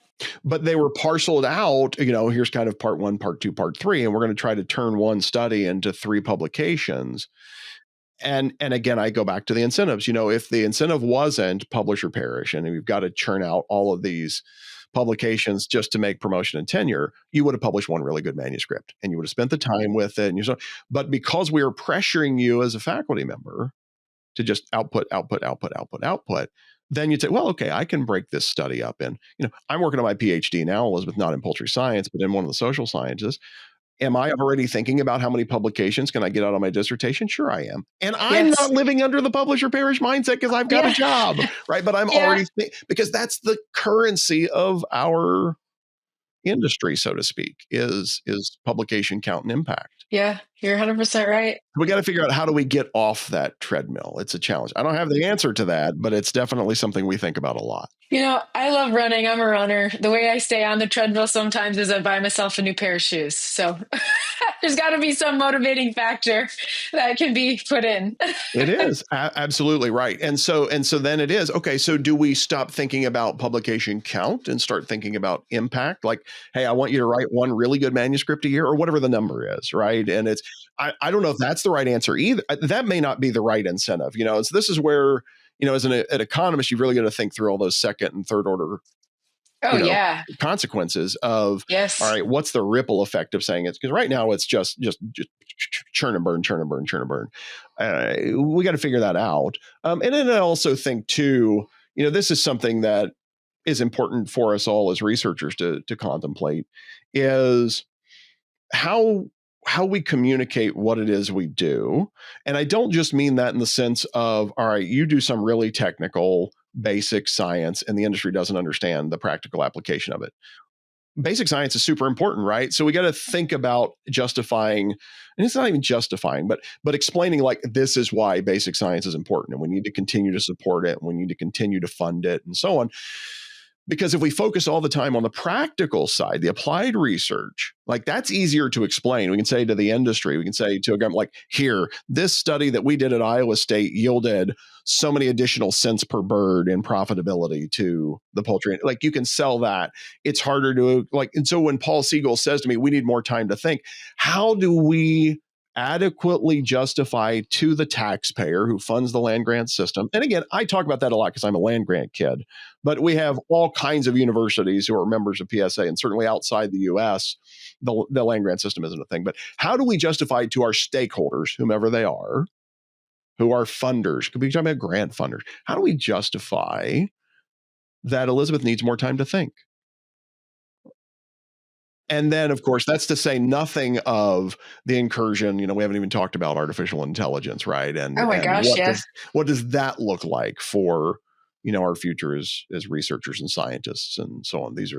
But they were parceled out, here's kind of part 1, part 2, part 3, and we're going to try to turn one study into 3 publications. And again, I go back to the incentives. If the incentive wasn't publish or perish, and we've got to churn out all of these publications just to make promotion and tenure, you would have published one really good manuscript and you would have spent the time with it. But because we are pressuring you as a faculty member to just output, then you'd say, well, okay, I can break this study up in, I'm working on my PhD now, Elizabeth, not in poultry science, but in one of the social sciences. Am I already thinking about how many publications can I get out of my dissertation? Sure, I am. And I'm not living under the publish or perish mindset because I've got a job, right? But I'm already, because that's the currency of our industry, so to speak, is publication count and impact. Yeah, you're 100% right. We got to figure out, how do we get off that treadmill? It's a challenge. I don't have the answer to that, but it's definitely something we think about a lot. I love running. I'm a runner. The way I stay on the treadmill sometimes is I buy myself a new pair of shoes. So there's got to be some motivating factor that can be put in. It is absolutely right. And so then it is, okay, so do we stop thinking about publication count and start thinking about impact? Like, hey, I want you to write one really good manuscript a year, or whatever the number is, right? And I don't know if that's the right answer either. That may not be the right incentive. So this is where, as an economist, you've really got to think through all those second and third order consequences of, yes. All right, what's the ripple effect of saying it? Because right now it's just churn and burn, churn and burn, churn and burn. We got to figure that out. And then I also think too, this is something that is important for us all as researchers to contemplate, is how we communicate what it is we do. And I don't just mean that in the sense of, all right, you do some really technical basic science and the industry doesn't understand the practical application of it. Basic science is super important, right? So we got to think about justifying, and it's not even justifying, but explaining, like, this is why basic science is important, and we need to continue to support it, and we need to continue to fund it, and so on. Because if we focus all the time on the practical side, the applied research, like, that's easier to explain. We can say to the industry, we can say to a government, like, here, this study that we did at Iowa State yielded so many additional cents per bird in profitability to the poultry. Like, you can sell that. It's harder to, like, and so when Paul Siegel says to me, we need more time to think, how do we adequately justify to the taxpayer who funds the land grant system? And again, I talk about that a lot because I'm a land grant kid, but we have all kinds of universities who are members of PSA, and certainly outside the US, the land grant system isn't a thing. But how do we justify to our stakeholders, whomever they are, who are funders, could be talking about grant funders, how do we justify that Elizabeth needs more time to think? And then, of course, that's to say nothing of the incursion. We haven't even talked about artificial intelligence, right? And oh my gosh, yes. What does that look like for our future as researchers and scientists and so on? These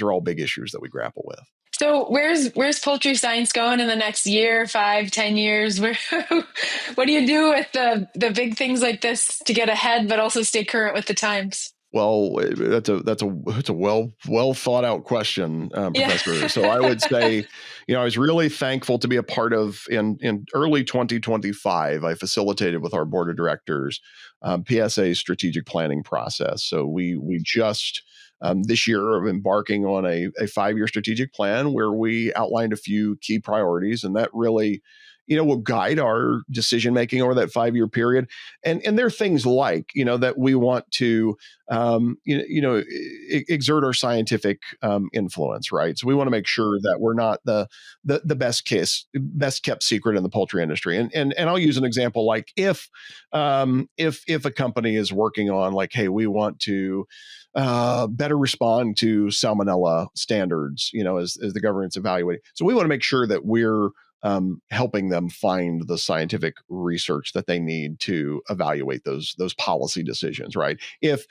are all big issues that we grapple with. So where's poultry science going in the next year, 5, 10 years? What do you do with the big things like this to get ahead, but also stay current with the times? Well, that's a well thought out question, Professor. Yeah. So I would say, I was really thankful to be a part of in early 2025. I facilitated with our board of directors PSA's strategic planning process. So we just this year are embarking on a 5-year strategic plan where we outlined a few key priorities, and that really will guide our decision making over that 5-year period. And there are things like, that we want to, exert our scientific influence, right? So we want to make sure that we're not the best kept secret in the poultry industry. And I'll use an example, like if a company is working on, like, hey, we want to better respond to salmonella standards, as the government's evaluating. So we want to make sure that we're helping them find the scientific research that they need to evaluate those policy decisions, right? If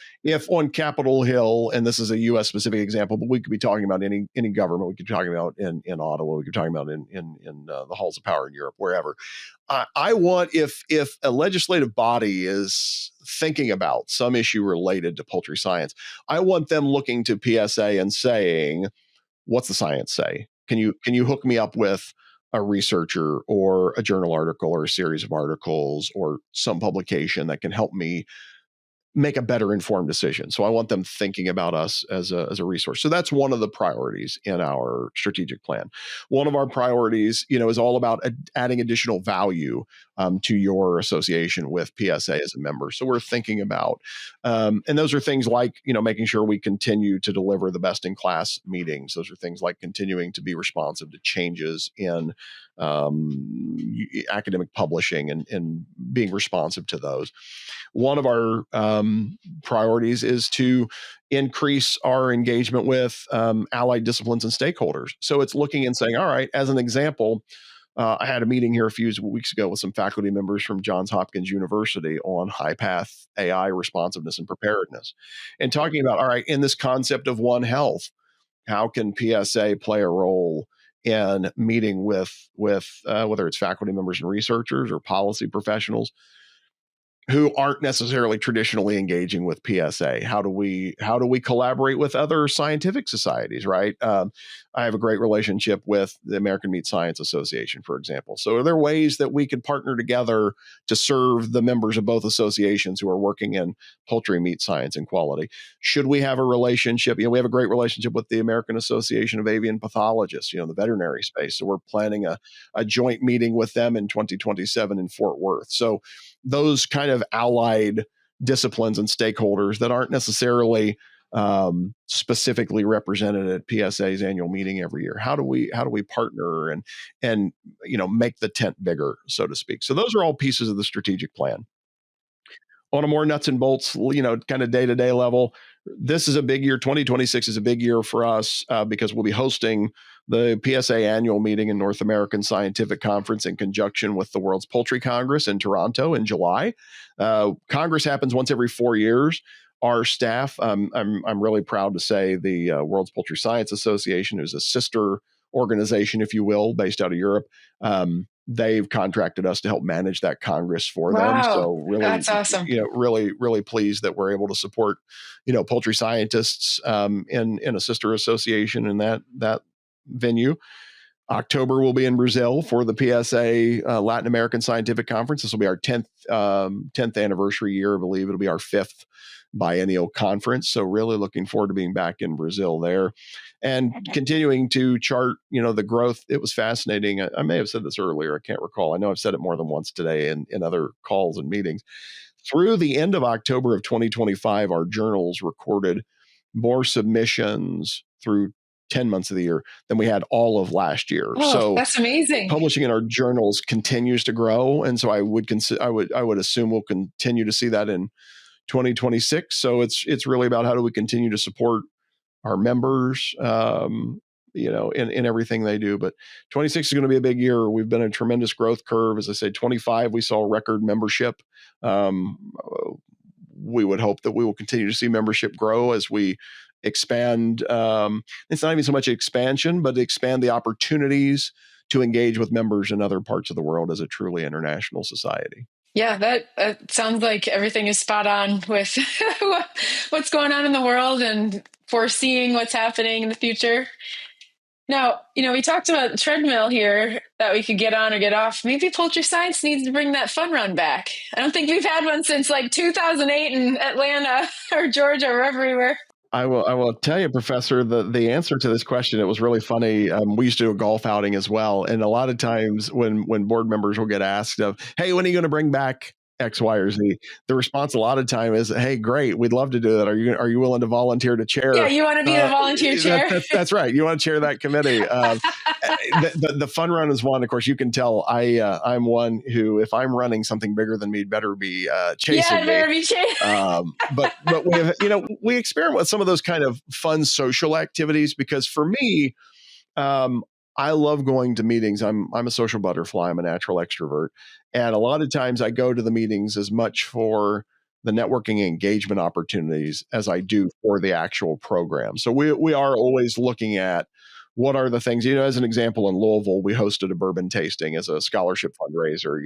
on Capitol Hill, and this is a U.S. specific example, but we could be talking about any government, we could be talking about in Ottawa, we could be talking about in the halls of power in Europe, wherever. I want, if a legislative body is thinking about some issue related to poultry science, I want them looking to PSA and saying, what's the science say? Can you hook me up with a researcher or a journal article or a series of articles or some publication that can help me make a better informed decision? So I want them thinking about us as a resource. So that's one of the priorities in our strategic plan. One of our priorities, is all about adding additional value to your association with PSA as a member. So we're thinking about, and those are things like, making sure we continue to deliver the best in class meetings. Those are things like continuing to be responsive to changes in academic publishing and being responsive to those. One of our priorities is to increase our engagement with allied disciplines and stakeholders. So it's looking and saying, all right, as an example, I had a meeting here a few weeks ago with some faculty members from Johns Hopkins University on high-path AI responsiveness and preparedness, and talking about, all right, in this concept of One Health, how can PSA play a role in meeting with whether it's faculty members and researchers or policy professionals who aren't necessarily traditionally engaging with PSA? How do we collaborate with other scientific societies, right? I have a great relationship with the American Meat Science Association, for example. So are there ways that we could partner together to serve the members of both associations who are working in poultry meat science and quality? Should we have a relationship? We have a great relationship with the American Association of Avian Pathologists, the veterinary space. So we're planning a joint meeting with them in 2027 in Fort Worth. So those kind of allied disciplines and stakeholders that aren't necessarily specifically represented at PSA's annual meeting every year. How do we partner and make the tent bigger, so to speak? So those are all pieces of the strategic plan. On a more nuts and bolts, kind of day-to-day level, this is a big year. 2026 is a big year for us because we'll be hosting the PSA annual meeting and North American Scientific Conference in conjunction with the World's Poultry Congress in Toronto in July. Congress happens once every 4 years. Our staff, I'm really proud to say the World's Poultry Science Association, who's a sister organization, if you will, based out of Europe, they've contracted us to help manage that Congress for them. So really, that's awesome. Really pleased that we're able to support, poultry scientists in a sister association in that venue. October we'll be in Brazil for the PSA Latin American Scientific Conference. This will be our 10th anniversary year. I believe it'll be our 5th biennial conference. So really looking forward to being back in Brazil there and continuing to chart, the growth. It was fascinating. I may have said this earlier. I can't recall. I know I've said it more than once today in other calls and meetings. Through the end of October of 2025, our journals recorded more submissions through 10 months of the year than we had all of last year. Oh, so that's amazing. Publishing in our journals continues to grow. And so I would assume we'll continue to see that in 2026. So it's really about how do we continue to support our members, in everything they do. But 26 is going to be a big year. We've been a tremendous growth curve. As I say, 25, we saw record membership. We would hope that we will continue to see membership grow as we expand. It's not even so much expansion, but expand the opportunities to engage with members in other parts of the world as a truly international society. Yeah, that sounds like everything is spot on with what's going on in the world and foreseeing what's happening in the future. Now, we talked about the treadmill here that we could get on or get off. Maybe Poultry Science needs to bring that fun run back. I don't think we've had one since 2008 in Atlanta or Georgia or wherever we were. I will tell you, Professor, the answer to this question. It was really funny. We used to do a golf outing as well. And a lot of times when board members will get asked of, hey, when are you going to bring back X, Y, or Z? The response a lot of time is, hey, great, we'd love to do that. Are you willing to volunteer to chair? Yeah, you want to be the volunteer chair? That's right. You want to chair that committee. The fun run is one. Of course, you can tell I'm one who, if I'm running something bigger than me, better be chasing me. Better be chasing. But we have, we experiment with some of those kind of fun social activities because for me, I love going to meetings. I'm a social butterfly. I'm a natural extrovert. And a lot of times I go to the meetings as much for the networking and engagement opportunities as I do for the actual program. So we are always looking at what are the things, as an example, in Louisville, we hosted a bourbon tasting as a scholarship fundraiser,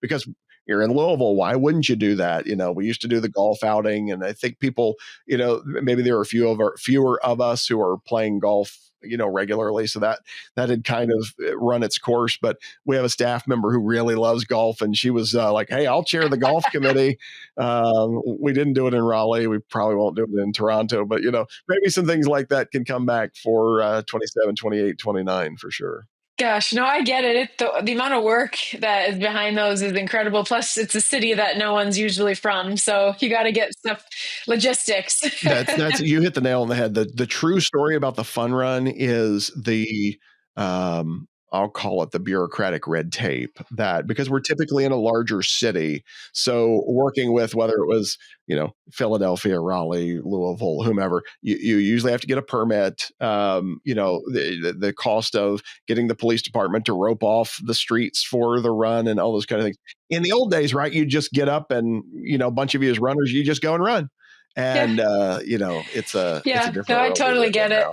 because you're in Louisville, why wouldn't you do that? We used to do the golf outing, and I think people, maybe there are fewer of us who are playing golf, regularly. So that had kind of run its course, but we have a staff member who really loves golf. And she was like, hey, I'll chair the golf committee. We didn't do it in Raleigh. We probably won't do it in Toronto, but maybe some things like that can come back for 27, 28, 29 for sure. Gosh, no, I get it. The amount of work that is behind those is incredible. Plus, it's a city that no one's usually from, so you got to get stuff logistics. That's you hit the nail on the head. The true story about the fun run is the I'll call it the bureaucratic red tape that because we're typically in a larger city. So working with whether it was, Philadelphia, Raleigh, Louisville, whomever, you usually have to get a permit. The cost of getting the police department to rope off the streets for the run and all those kind of things. In the old days, right, you just get up and, a bunch of you as runners, you just go and run. And, it's a different I totally get it.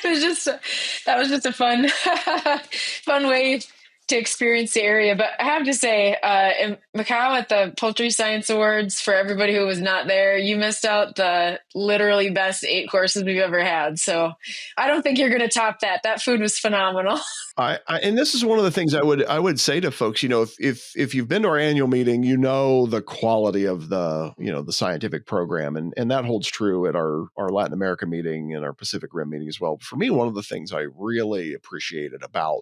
That was just a fun, fun way to experience the area. But I have to say, in Macau at the Poultry Science Awards, for everybody who was not there, you missed out the literally best 8 courses we've ever had. So I don't think you're going to top that. That food was phenomenal. And this is one of the things I would say to folks, if you've been to our annual meeting, the quality of the scientific program, and that holds true at our Latin America meeting and our Pacific Rim meeting as well. For me, one of the things I really appreciated about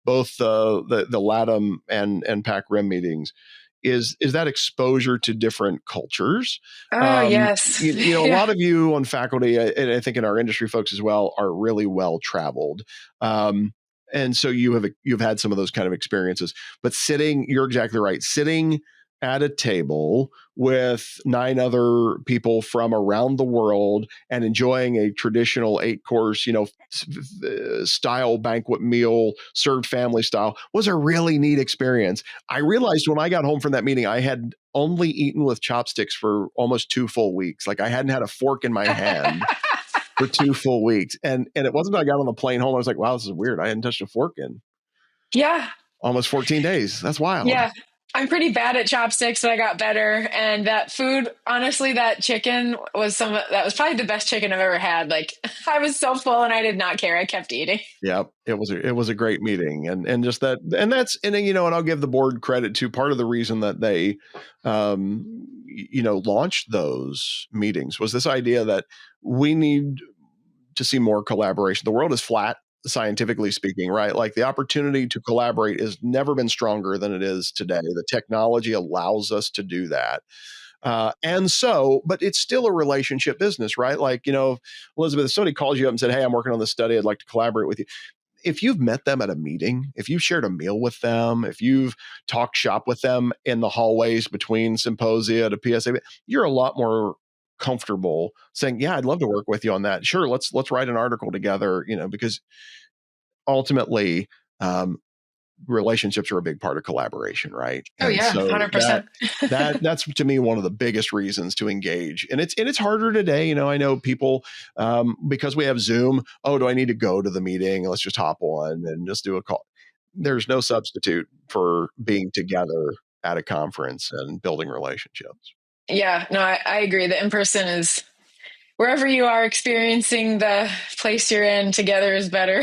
both the LATAM and PAC Rim meetings is that exposure to different cultures. Yes. A lot of you on faculty, and I think in our industry folks as well, are really well traveled. And so you've had some of those kind of experiences, but you're exactly right. Sitting at a table with 9 other people from around the world and enjoying a traditional 8-course, style banquet meal served family style was a really neat experience. I realized when I got home from that meeting, I had only eaten with chopsticks for almost 2 full weeks. Like I hadn't had a fork in my hand for 2 full weeks. And it wasn't until I got on the plane home, I was like, wow, this is weird. I hadn't touched a fork in almost 14 days. That's wild. Yeah. I'm pretty bad at chopsticks, but I got better. And that food, honestly, that chicken was that was probably the best chicken I've ever had. Like I was so full and I did not care. I kept eating. Yep. It was a great meeting. And just that, and I'll give the board credit to part of the reason that they, launched those meetings was this idea that we need to see more collaboration. The world is flat, scientifically speaking, right? Like the opportunity to collaborate has never been stronger than it is today. The technology allows us to do that. But it's still a relationship business, right? Like, Elizabeth, if somebody calls you up and said, hey, I'm working on this study, I'd like to collaborate with you. If you've met them at a meeting, if you've shared a meal with them, if you've talked shop with them in the hallways between symposia to PSA, you're a lot more comfortable saying, yeah, I'd love to work with you on that. Sure. Let's write an article together, because ultimately, relationships are a big part of collaboration, right? Oh yeah, so 100%. That's to me one of the biggest reasons to engage, and it's harder today. I know people because we have Zoom. Oh, do I need to go to the meeting? Let's just hop on and just do a call. There's no substitute for being together at a conference and building relationships. Yeah, no, I agree. The in-person is wherever you are experiencing the place you're in together is better.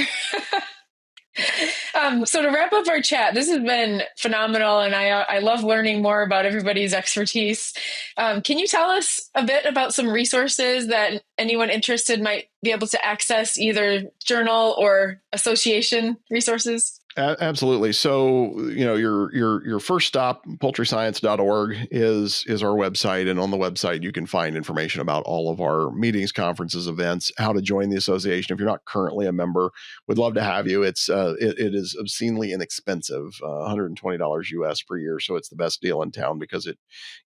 So to wrap up our chat, this has been phenomenal, and I love learning more about everybody's expertise. Can you tell us a bit about some resources that anyone interested might be able to access, either journal or association resources? Absolutely. So, your first stop, poultryscience.org is our website. And on the website, you can find information about all of our meetings, conferences, events, how to join the association. If you're not currently a member, we'd love to have you. It is obscenely inexpensive, $120 US per year. So it's the best deal in town because it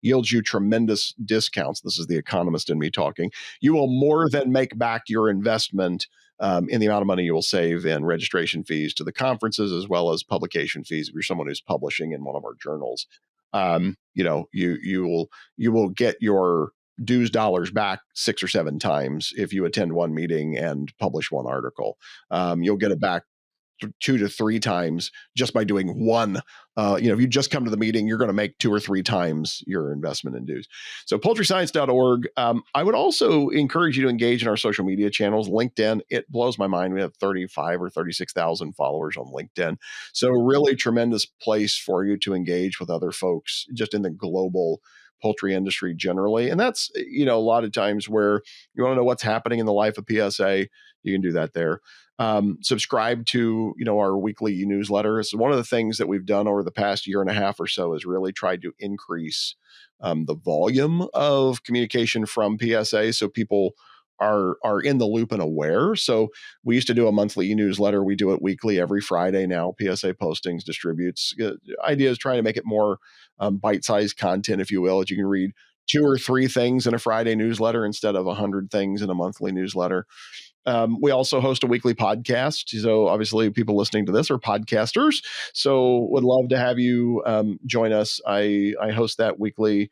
yields you tremendous discounts. This is the economist in me talking. You will more than make back your investment in the amount of money you will save in registration fees to the conferences, as well as publication fees. If you're someone who's publishing in one of our journals, you will get your dues dollars back 6 or 7 times if you attend one meeting and publish one article. You'll get it back 2 to 3 times just by doing one. If you just come to the meeting, you're going to make 2 or 3 times your investment in dues. So poultryscience.org. I would also encourage you to engage in our social media channels. LinkedIn, it blows my mind. We have 35 or 36,000 followers on LinkedIn. So really tremendous place for you to engage with other folks just in the global poultry industry generally. And that's, a lot of times where you want to know what's happening in the life of PSA, you can do that there. Subscribe to, our weekly newsletter. So one of the things that we've done over the past year and a half or so is really tried to increase the volume of communication from PSA. So people are in the loop and aware. So we used to do a monthly newsletter. We do it weekly every Friday now. PSA Postings distributes. Idea is trying to make it more bite-sized content, if you will, that you can read 2 or 3 things in a Friday newsletter instead of 100 things in a monthly newsletter. We also host a weekly podcast. So obviously people listening to this are podcasters. So would love to have you join us. I host that weekly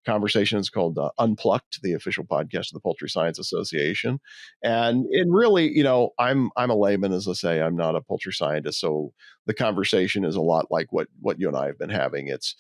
conversation is called Unplugged, the official podcast of the Poultry Science Association. And it really, I'm a layman, as I say. I'm not a poultry scientist, so the conversation is a lot like what you and I have been having. It's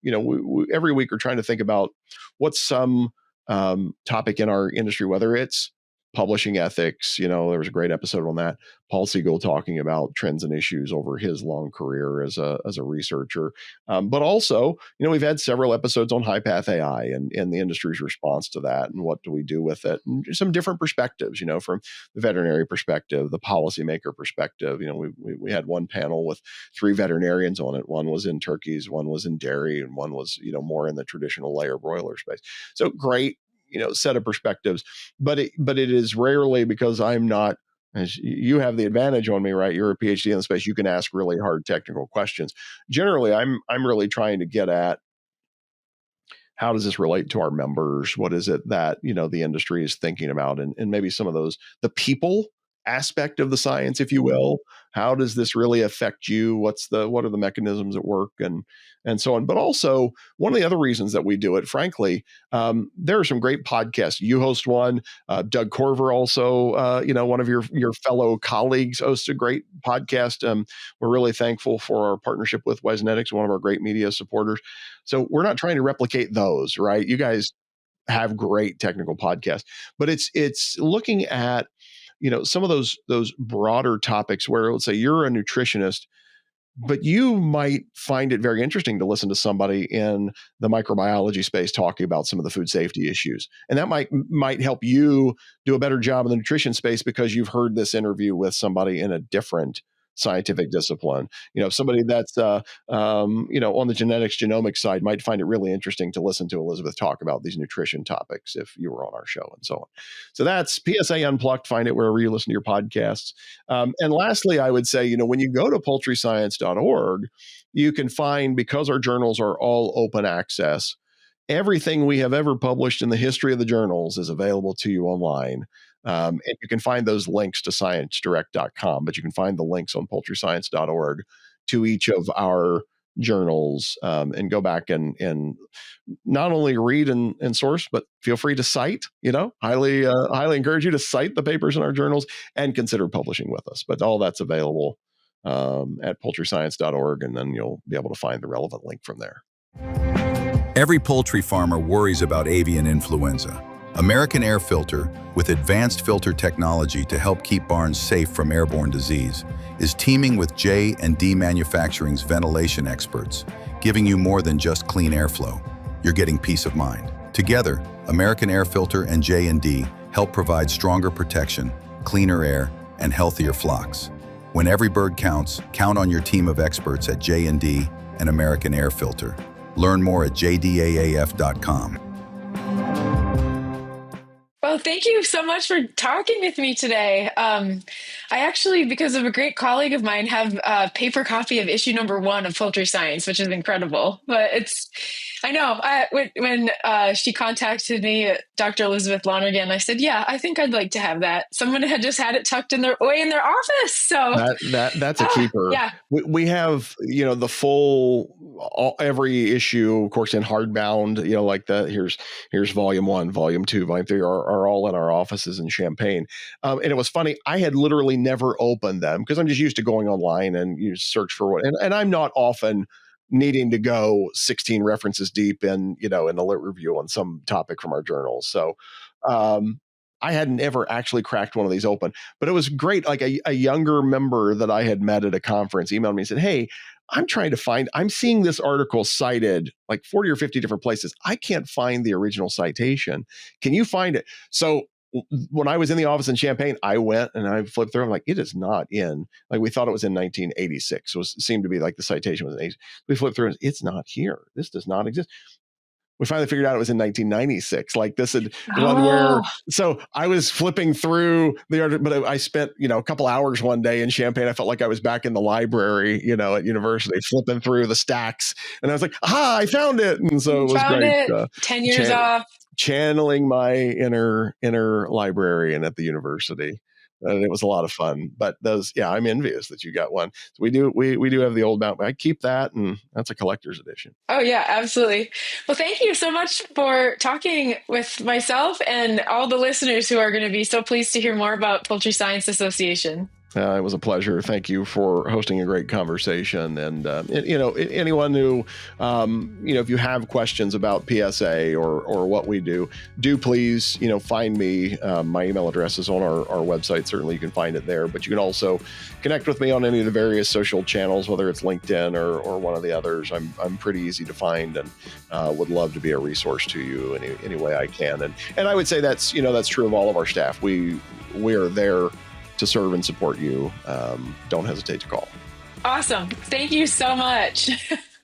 we every week we're trying to think about what's some topic in our industry, whether it's publishing ethics. There was a great episode on that. Paul Siegel talking about trends and issues over his long career as a researcher. But also, we've had several episodes on high path AI and the industry's response to that and what do we do with it, and some different perspectives, from the veterinary perspective, the policymaker perspective. We had one panel with 3 veterinarians on it. One was in turkeys, one was in dairy, and one was, more in the traditional layer broiler space. So great, set of perspectives, but it is rarely, because I'm not, as you have the advantage on me, right? You're a PhD in the space. You can ask really hard technical questions. Generally, I'm really trying to get at, how does this relate to our members? What is it that, the industry is thinking about? And maybe some of those, the people aspect of the science, if you will. How does this really affect you? What are the mechanisms at work, and so on? But also, one of the other reasons that we do it, frankly, there are some great podcasts. You host one. 𝗪𝗏 also, one of your fellow colleagues, hosts a great podcast. We're really thankful for our partnership with 𝗦𝗽cie, one of our great media supporters. So we're not trying to replicate those, right? You guys have great technical podcasts, but it's looking at some of those broader topics where, let's say you're a nutritionist, but you might find it very interesting to listen to somebody in the microbiology space talking about some of the food safety issues. And that might help you do a better job in the nutrition space because you've heard this interview with somebody in a different scientific discipline. Somebody that's, on the genetics genomics side might find it really interesting to listen to Elizabeth talk about these nutrition topics if you were on our show and so on. So that's PSA Unplugged. Find it wherever you listen to your podcasts. And lastly, I would say, when you go to poultryscience.org, you can find, because our journals are all open access, everything we have ever published in the history of the journals is available to you online. And you can find those links to sciencedirect.com, but you can find the links on poultryscience.org to each of our journals, and go back and not only read and source, but feel free to cite. Highly encourage you to cite the papers in our journals and consider publishing with us. But all that's available at poultryscience.org, and then you'll be able to find the relevant link from there. Every poultry farmer worries about avian influenza. American Air Filter, with advanced filter technology to help keep barns safe from airborne disease, is teaming with J&D Manufacturing's ventilation experts, giving you more than just clean airflow. You're getting peace of mind. Together, American Air Filter and J&D help provide stronger protection, cleaner air, and healthier flocks. When every bird counts, count on your team of experts at J&D and American Air Filter. Learn more at jdAAF.com. Well, thank you so much for talking with me today. I actually, because of a great colleague of mine, have a paper copy of issue number 1 of Poultry Science, which is incredible. But I know, when she contacted me, Dr. Elizabeth Lonergan, I said, yeah, I think I'd like to have that. Someone had just had it tucked away in their office. So that's a keeper. Yeah. We have, the full, every issue, of course, in hardbound, like that. Here's volume 1, volume 2, volume 3 are all in our offices in Champaign. And it was funny. I had literally never opened them because I'm just used to going online and you search for what, and I'm not often needing to go 16 references deep in a lit review on some topic from our journals. So, I hadn't ever actually cracked one of these open, but it was great. Like a younger member that I had met at a conference emailed me and said, hey, I'm seeing this article cited like 40 or 50 different places. I can't find the original citation. Can you find it? So when I was in the office in Champaign, I went and I flipped through. I'm like, it is not in. Like we thought it was in 1986. It seemed to be like the citation was in 80. We flipped through and it's not here. This does not exist. We finally figured out it was in 1996. Like this had one where, so I was flipping through the article, but I spent, a couple hours one day in Champaign. I felt like I was back in the library, at university, flipping through the stacks. And I was like, I found it. And so it was great. 10 years off. Channeling my inner librarian at the university. and it was a lot of fun. But those, yeah, I'm envious that you got one. So we do have the old mount. I keep that, and that's a collector's edition. Oh yeah, absolutely. Well, thank you so much for talking with myself and all the listeners who are going to be so pleased to hear more about Poultry Science Association. It was a pleasure. Thank you for hosting a great conversation. And, anyone who, if you have questions about PSA or what we do please, find me. My email address is on our website. Certainly you can find it there, but you can also connect with me on any of the various social channels, whether it's LinkedIn or one of the others. I'm pretty easy to find, and would love to be a resource to you any way I can. And I would say that's true of all of our staff. We are there to serve and support you. Don't hesitate to call. Awesome. Thank you so much.